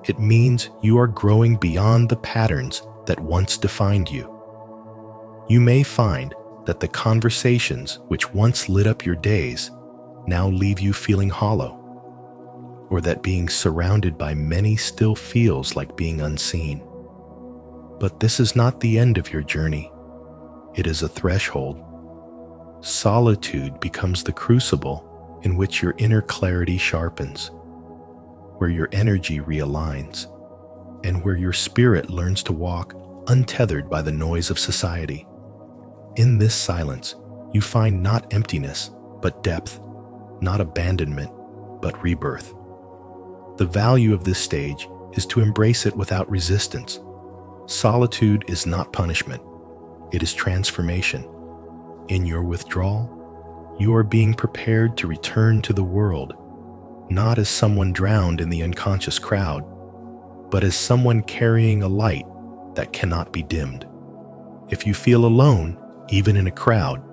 It means you are growing beyond the patterns that once defined you. You may find that the conversations which once lit up your days now leave you feeling hollow, or that being surrounded by many still feels like being unseen. But this is not the end of your journey. It is a threshold. Solitude becomes the crucible in which your inner clarity sharpens, where your energy realigns, and where your spirit learns to walk untethered by the noise of society. In this silence, you find not emptiness, but depth, not abandonment, but rebirth. The value of this stage is to embrace it without resistance. Solitude is not punishment, it is transformation. In your withdrawal, you are being prepared to return to the world, not as someone drowned in the unconscious crowd, but as someone carrying a light that cannot be dimmed. If you feel alone, even in a crowd,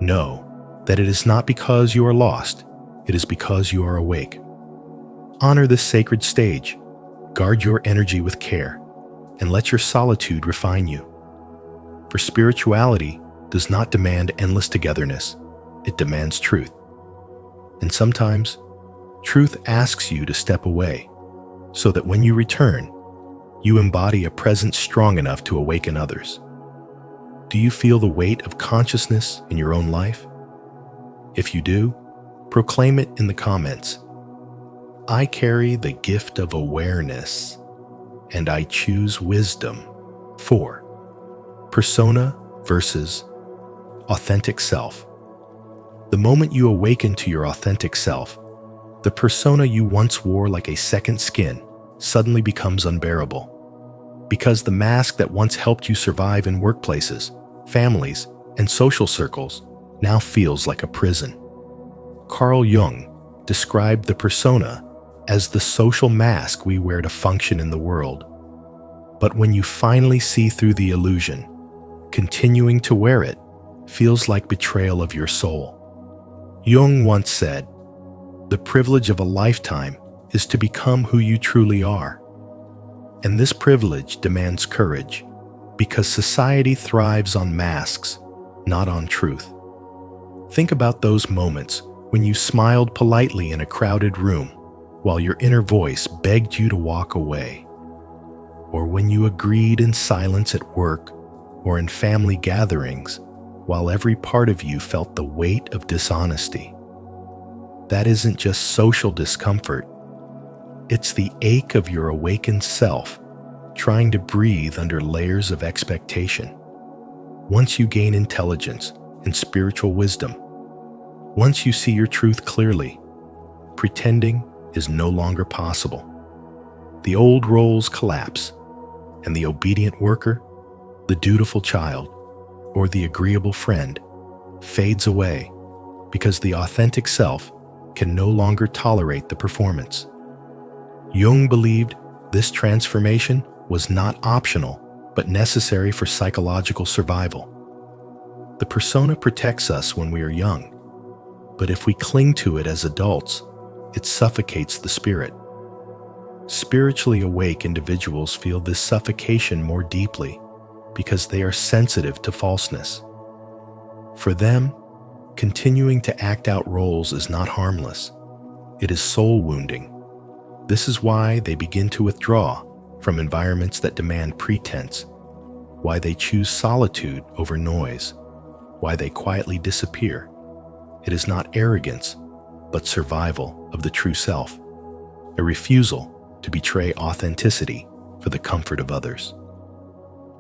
know that it is not because you are lost, it is because you are awake. Honor this sacred stage, guard your energy with care, and let your solitude refine you. For spirituality does not demand endless togetherness, it demands truth. And sometimes, truth asks you to step away, so that when you return, you embody a presence strong enough to awaken others. Do you feel the weight of consciousness in your own life? If you do, proclaim it in the comments. I carry the gift of awareness, and I choose wisdom. 4. Persona versus authentic self. The moment you awaken to your authentic self, the persona you once wore like a second skin suddenly becomes unbearable, because the mask that once helped you survive in workplaces, families, and social circles now feels like a prison. Carl Jung described the persona as the social mask we wear to function in the world. But when you finally see through the illusion, continuing to wear it feels like betrayal of your soul. Jung once said, "The privilege of a lifetime is to become who you truly are." And this privilege demands courage, because society thrives on masks, not on truth. Think about those moments when you smiled politely in a crowded room while your inner voice begged you to walk away, or when you agreed in silence at work or in family gatherings while every part of you felt the weight of dishonesty. That isn't just social discomfort, it's the ache of your awakened self trying to breathe under layers of expectation. Once you gain intelligence and spiritual wisdom, once you see your truth clearly, pretending is no longer possible. The old roles collapse, and the obedient worker, the dutiful child, or the agreeable friend fades away because the authentic self can no longer tolerate the performance. Jung believed this transformation was not optional, but necessary for psychological survival. The persona protects us when we are young, but if we cling to it as adults, it suffocates the spirit. Spiritually awake individuals feel this suffocation more deeply because they are sensitive to falseness. For them, continuing to act out roles is not harmless. It is soul wounding. This is why they begin to withdraw from environments that demand pretense, why they choose solitude over noise, why they quietly disappear. It is not arrogance, but survival of the true self, a refusal to betray authenticity for the comfort of others.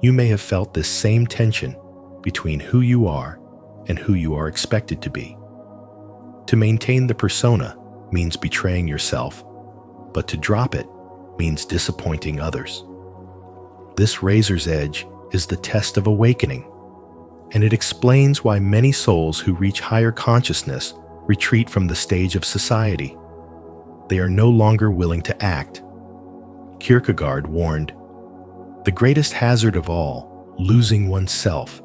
You may have felt this same tension between who you are and who you are expected to be. To maintain the persona means betraying yourself, but to drop it means disappointing others. This razor's edge is the test of awakening, and it explains why many souls who reach higher consciousness retreat from the stage of society. They are no longer willing to act. Kierkegaard warned, "The greatest hazard of all, losing oneself,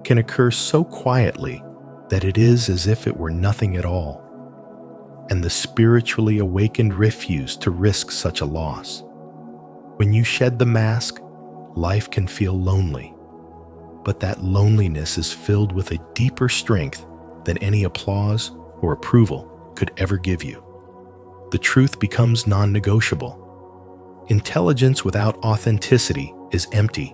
can occur so quietly that it is as if it were nothing at all." And the spiritually awakened refuse to risk such a loss. When you shed the mask, life can feel lonely, but that loneliness is filled with a deeper strength than any applause or approval could ever give you. The truth becomes non-negotiable. Intelligence without authenticity is empty,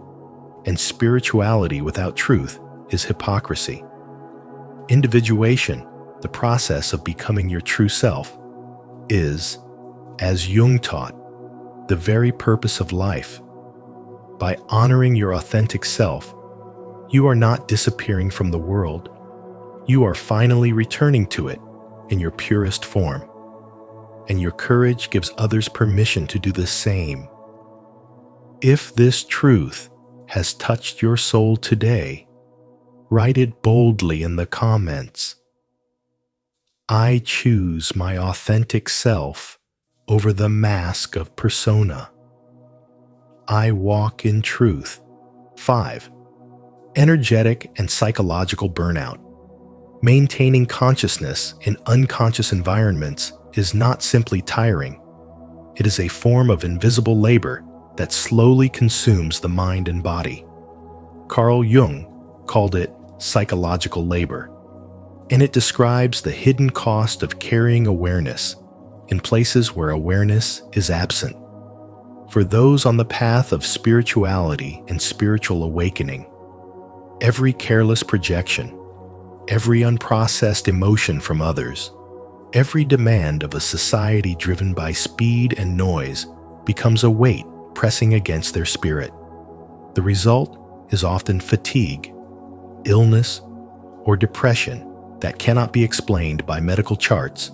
and spirituality without truth is hypocrisy. Individuation, the process of becoming your true self, is, as Jung taught, the very purpose of life. By honoring your authentic self, you are not disappearing from the world. You are finally returning to it in your purest form. And your courage gives others permission to do the same. If this truth has touched your soul today, write it boldly in the comments. I choose my authentic self over the mask of persona. I walk in truth. 5. Energetic and psychological burnout. Maintaining consciousness in unconscious environments is not simply tiring. It is a form of invisible labor that slowly consumes the mind and body. Carl Jung called it psychological labor, and it describes the hidden cost of carrying awareness in places where awareness is absent. For those on the path of spirituality and spiritual awakening, every careless projection, every unprocessed emotion from others, every demand of a society driven by speed and noise becomes a weight pressing against their spirit. The result is often fatigue, illness, or depression that cannot be explained by medical charts,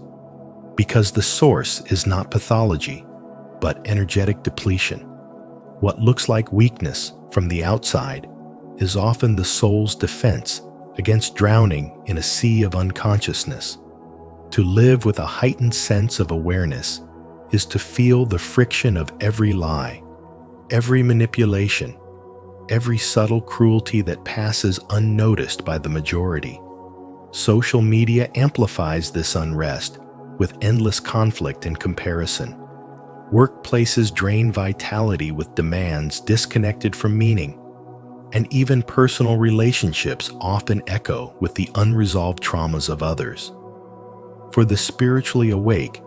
because the source is not pathology, but energetic depletion. What looks like weakness from the outside is often the soul's defense against drowning in a sea of unconsciousness. To live with a heightened sense of awareness is to feel the friction of every lie, every manipulation, every subtle cruelty that passes unnoticed by the majority. Social media amplifies this unrest with endless conflict and comparison. Workplaces drain vitality with demands disconnected from meaning, and even personal relationships often echo with the unresolved traumas of others. For the spiritually awake,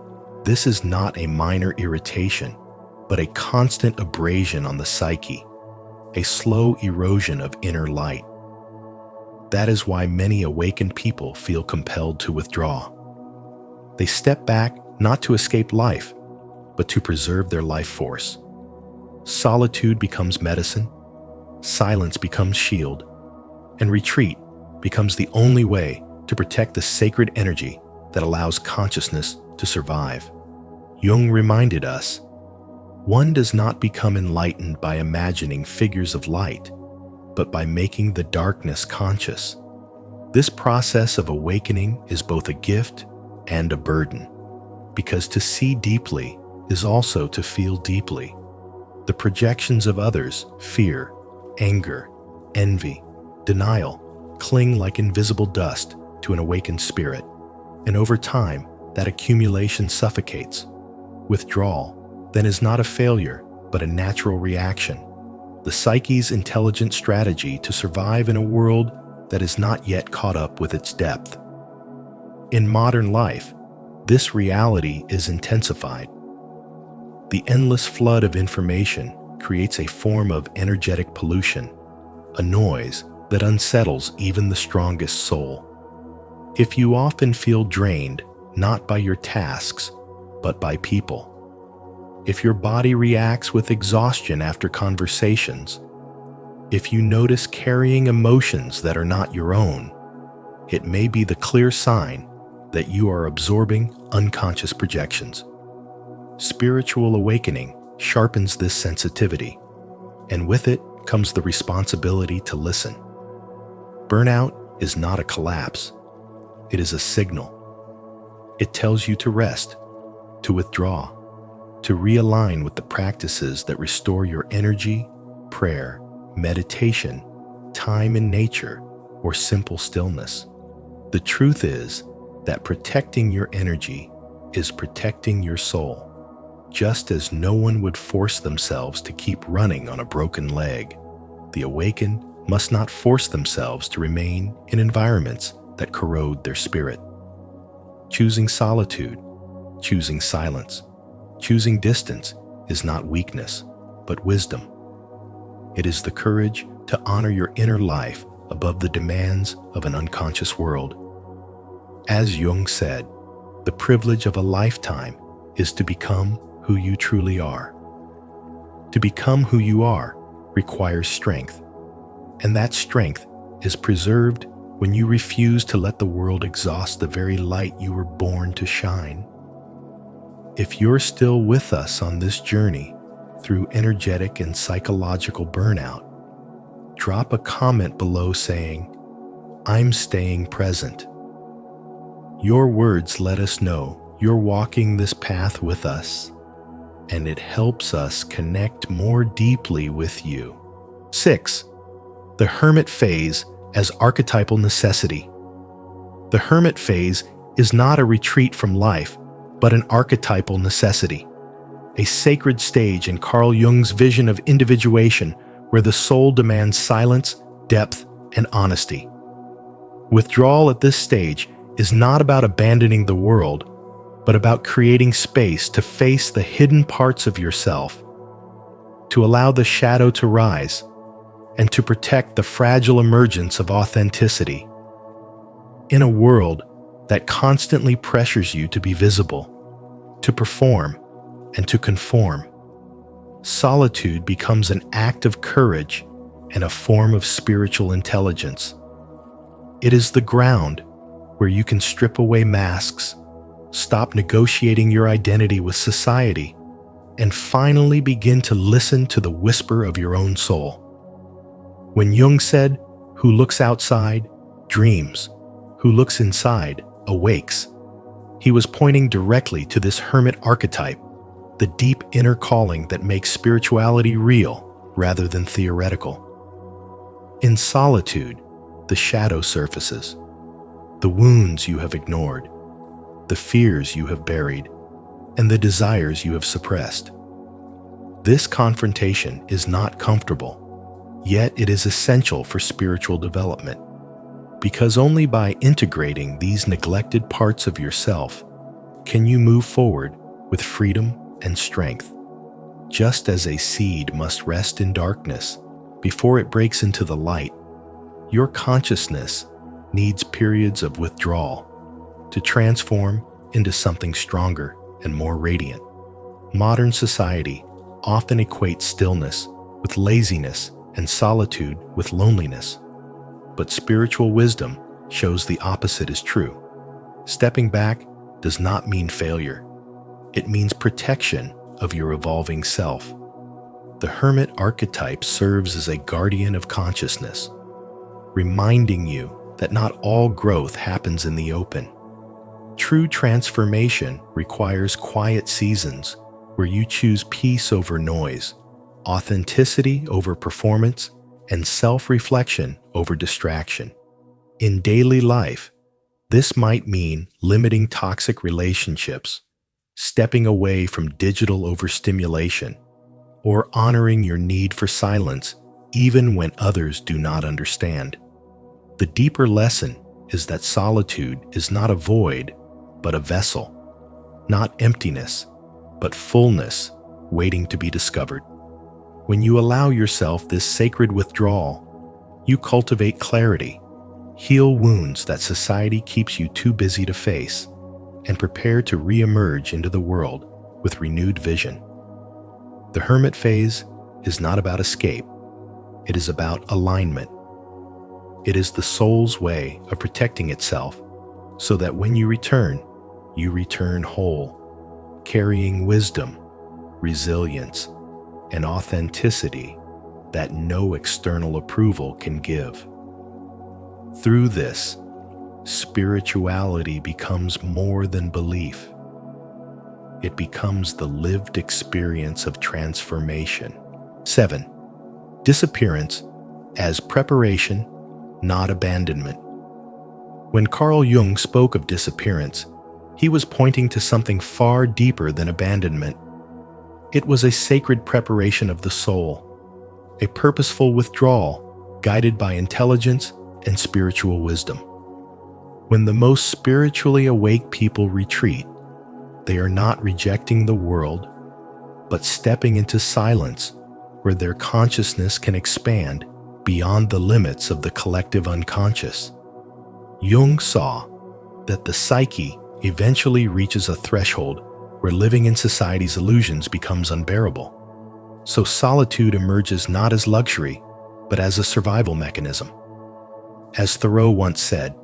this is not a minor irritation, but a constant abrasion on the psyche, a slow erosion of inner light. That is why many awakened people feel compelled to withdraw. They step back not to escape life, but to preserve their life force. Solitude becomes medicine, silence becomes shield, and retreat becomes the only way to protect the sacred energy that allows consciousness to survive. Jung reminded us, one does not become enlightened by imagining figures of light, but by making the darkness conscious. This process of awakening is both a gift and a burden, because to see deeply is also to feel deeply. The projections of others, fear, anger, envy, denial, cling like invisible dust to an awakened spirit, and over time, that accumulation suffocates. Withdrawal, then, is not a failure, but a natural reaction. The psyche's intelligent strategy to survive in a world that is not yet caught up with its depth. In modern life, this reality is intensified. The endless flood of information creates a form of energetic pollution, a noise that unsettles even the strongest soul. If you often feel drained, not by your tasks, but by people. If your body reacts with exhaustion after conversations. If you notice carrying emotions that are not your own, it may be the clear sign that you are absorbing unconscious projections. Spiritual awakening sharpens this sensitivity, and with it comes the responsibility to listen. Burnout is not a collapse. It is a signal. It tells you to rest, to withdraw, to realign with the practices that restore your energy, prayer, meditation, time in nature, or simple stillness. The truth is that protecting your energy is protecting your soul, just as no one would force themselves to keep running on a broken leg. The awakened must not force themselves to remain in environments that corrode their spirit. Choosing solitude, choosing silence, choosing distance is not weakness, but wisdom. It is the courage to honor your inner life above the demands of an unconscious world. As Jung said, the privilege of a lifetime is to become who you truly are. To become who you are requires strength, and that strength is preserved when you refuse to let the world exhaust the very light you were born to shine. If you're still with us on this journey through energetic and psychological burnout, drop a comment below saying, "I'm staying present." Your words let us know you're walking this path with us, and it helps us connect more deeply with you. 6. The Hermit phase as archetypal necessity. The Hermit phase is not a retreat from life, but an archetypal necessity, a sacred stage in Carl Jung's vision of individuation where the soul demands silence, depth, and honesty. Withdrawal at this stage is not about abandoning the world, but about creating space to face the hidden parts of yourself, to allow the shadow to rise, and to protect the fragile emergence of authenticity. In a world that constantly pressures you to be visible, to perform, and to conform, solitude becomes an act of courage and a form of spiritual intelligence. It is the ground where you can strip away masks, stop negotiating your identity with society, and finally begin to listen to the whisper of your own soul. When Jung said, "Who looks outside, dreams. Who looks inside, awakes," he was pointing directly to this hermit archetype, the deep inner calling that makes spirituality real rather than theoretical. In solitude, the shadow surfaces, the wounds you have ignored, the fears you have buried, and the desires you have suppressed. This confrontation is not comfortable, yet it is essential for spiritual development, because only by integrating these neglected parts of yourself can you move forward with freedom and strength. Just as a seed must rest in darkness before it breaks into the light, your consciousness needs periods of withdrawal to transform into something stronger and more radiant. Modern society often equates stillness with laziness and solitude with loneliness. But spiritual wisdom shows the opposite is true. Stepping back does not mean failure. It means protection of your evolving self. The hermit archetype serves as a guardian of consciousness, reminding you that not all growth happens in the open. True transformation requires quiet seasons where you choose peace over noise, authenticity over performance, and self-reflection over distraction. In daily life, this might mean limiting toxic relationships, stepping away from digital overstimulation, or honoring your need for silence even when others do not understand. The deeper lesson is that solitude is not a void, but a vessel, not emptiness, but fullness waiting to be discovered. When you allow yourself this sacred withdrawal, You cultivate clarity, heal wounds that society keeps you too busy to face, and prepare to re-emerge into the world with renewed vision. The Hermit phase is not about escape. It is about alignment. It is the soul's way of protecting itself so that when you return whole, carrying wisdom, resilience, and authenticity that no external approval can give. Through this, spirituality becomes more than belief. It becomes the lived experience of transformation. 7. Disappearance as preparation, not abandonment. When Carl Jung spoke of disappearance, he was pointing to something far deeper than abandonment. It was a sacred preparation of the soul, a purposeful withdrawal guided by intelligence and spiritual wisdom. When the most spiritually awake people retreat, they are not rejecting the world, but stepping into silence where their consciousness can expand beyond the limits of the collective unconscious. Jung saw that the psyche eventually reaches a threshold where living in society's illusions becomes unbearable. So solitude emerges not as luxury, but as a survival mechanism. As Thoreau once said,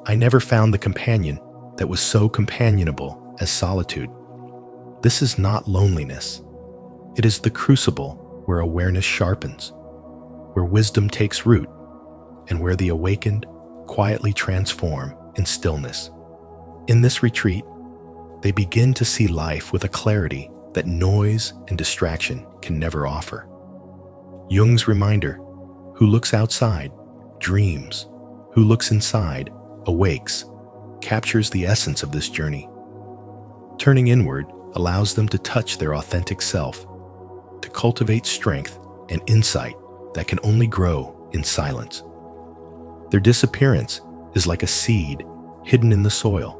"I never found the companion that was so companionable as solitude." This is not loneliness. It is the crucible where awareness sharpens, where wisdom takes root, and where the awakened quietly transform in stillness. In this retreat, they begin to see life with a clarity that noise and distraction can never offer. Jung's reminder, who looks outside, dreams, who looks inside, awakes, captures the essence of this journey. Turning inward allows them to touch their authentic self, to cultivate strength and insight that can only grow in silence. Their disappearance is like a seed hidden in the soil,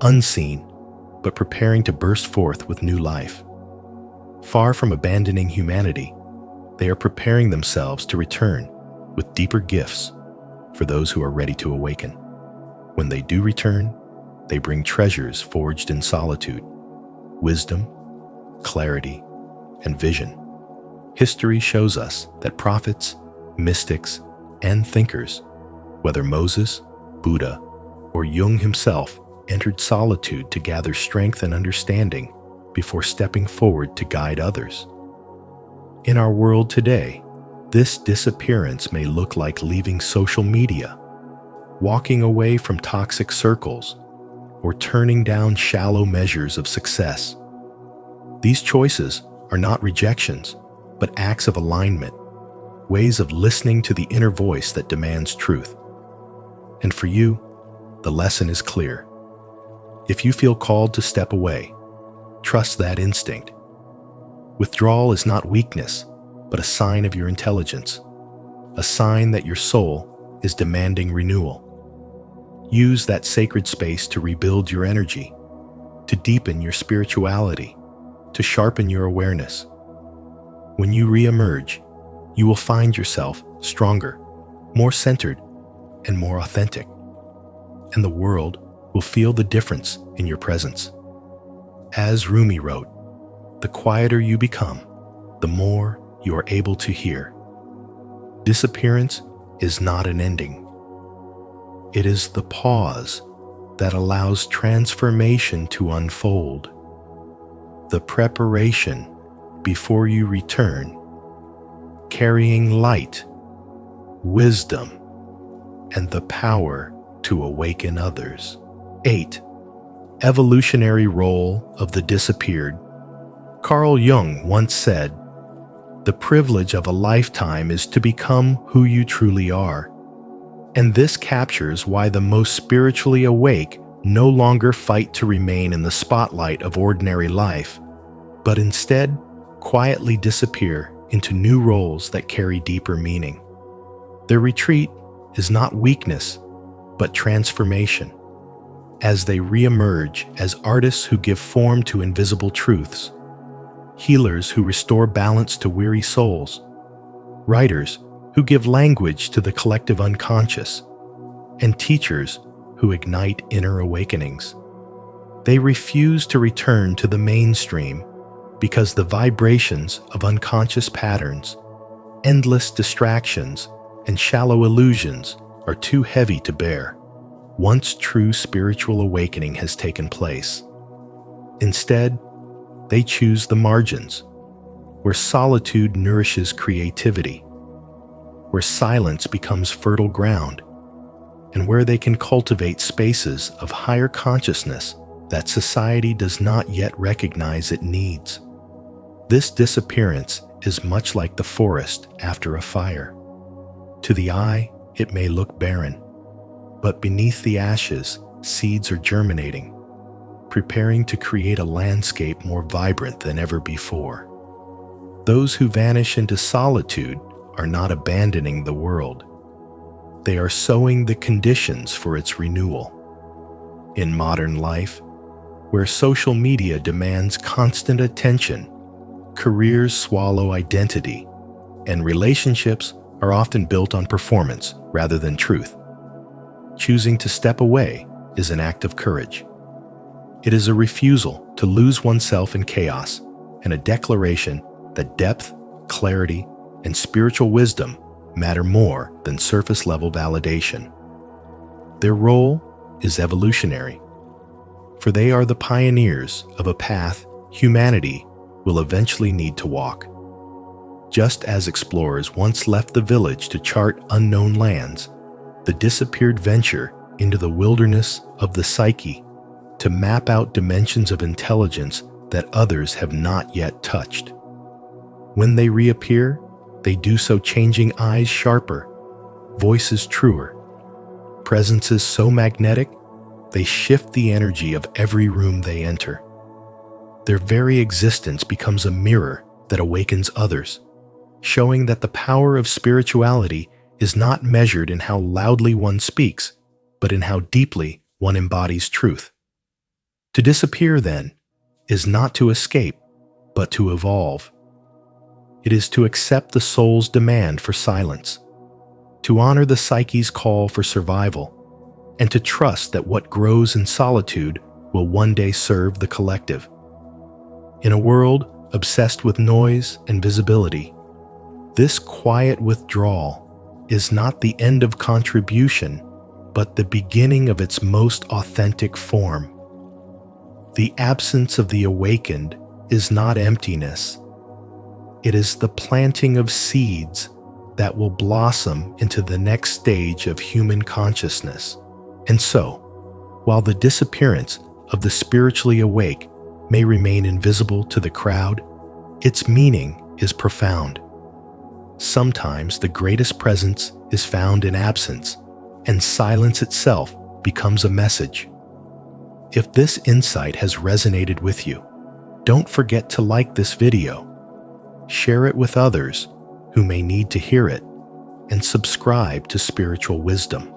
unseen, but preparing to burst forth with new life. Far from abandoning humanity, they are preparing themselves to return with deeper gifts for those who are ready to awaken. When they do return, they bring treasures forged in solitude, wisdom, clarity, and vision. History shows us that prophets, mystics, and thinkers, whether Moses, Buddha, or Jung himself, entered solitude to gather strength and understanding before stepping forward to guide others. In our world today, this disappearance may look like leaving social media, walking away from toxic circles, or turning down shallow measures of success. These choices are not rejections, but acts of alignment, ways of listening to the inner voice that demands truth. And for you, the lesson is clear. If you feel called to step away, trust that instinct. Withdrawal is not weakness, but a sign of your intelligence, a sign that your soul is demanding renewal. Use that sacred space to rebuild your energy, to deepen your spirituality, to sharpen your awareness. When you re-emerge, you will find yourself stronger, more centered, and more authentic. And the world will feel the difference in your presence. As Rumi wrote, "The quieter you become, the more you are able to hear." Disappearance is not an ending. It is the pause that allows transformation to unfold, the preparation before you return, carrying light, wisdom, and the power to awaken others. 8. Evolutionary role of the disappeared. Carl Jung once said, "The privilege of a lifetime is to become who you truly are." And this captures why the most spiritually awake no longer fight to remain in the spotlight of ordinary life, but instead quietly disappear into new roles that carry deeper meaning. Their retreat is not weakness, but transformation, as they re-emerge as artists who give form to invisible truths, healers who restore balance to weary souls, writers who give language to the collective unconscious, and teachers who ignite inner awakenings. They refuse to return to the mainstream because the vibrations of unconscious patterns, endless distractions, and shallow illusions are too heavy to bear once true spiritual awakening has taken place. Instead, they choose the margins, where solitude nourishes creativity, where silence becomes fertile ground, and where they can cultivate spaces of higher consciousness that society does not yet recognize it needs. This disappearance is much like the forest after a fire. To the eye, it may look barren, but beneath the ashes, seeds are germinating, preparing to create a landscape more vibrant than ever before. Those who vanish into solitude are not abandoning the world. They are sowing the conditions for its renewal. In modern life, where social media demands constant attention, careers swallow identity, and relationships are often built on performance rather than truth. Choosing to step away is an act of courage. It is a refusal to lose oneself in chaos and a declaration that depth, clarity, and spiritual wisdom matter more than surface-level validation. Their role is evolutionary, for they are the pioneers of a path humanity will eventually need to walk. Just as explorers once left the village to chart unknown lands, the disappeared venture into the wilderness of the psyche to map out dimensions of intelligence that others have not yet touched. When they reappear, they do so changing eyes sharper, voices truer, presences so magnetic, they shift the energy of every room they enter. Their very existence becomes a mirror that awakens others, showing that the power of spirituality is not measured in how loudly one speaks, but in how deeply one embodies truth. To disappear, then, is not to escape, but to evolve. It is to accept the soul's demand for silence, to honor the psyche's call for survival, and to trust that what grows in solitude will one day serve the collective. In a world obsessed with noise and visibility, this quiet withdrawal is not the end of contribution, but the beginning of its most authentic form. The absence of the awakened is not emptiness. It is the planting of seeds that will blossom into the next stage of human consciousness. And so, while the disappearance of the spiritually awake may remain invisible to the crowd, its meaning is profound. Sometimes the greatest presence is found in absence, and silence itself becomes a message. If this insight has resonated with you, don't forget to like this video, share it with others who may need to hear it, and subscribe to Spiritual Wisdom.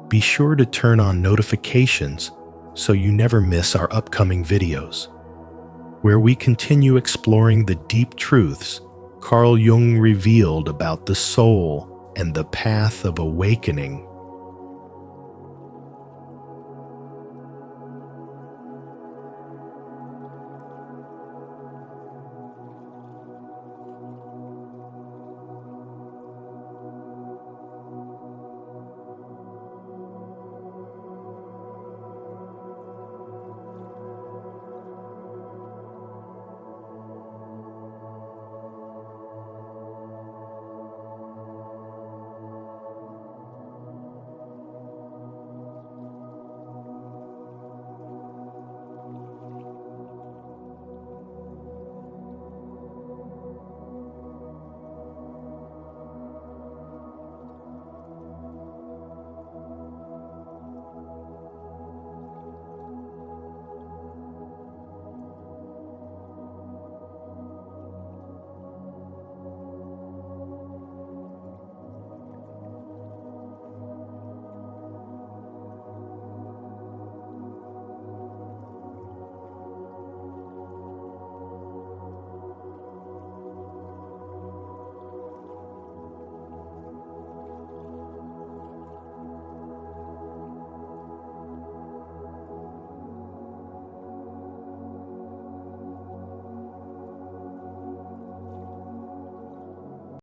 Be sure to turn on notifications so you never miss our upcoming videos, where we continue exploring the deep truths Carl Jung revealed about the soul and the path of awakening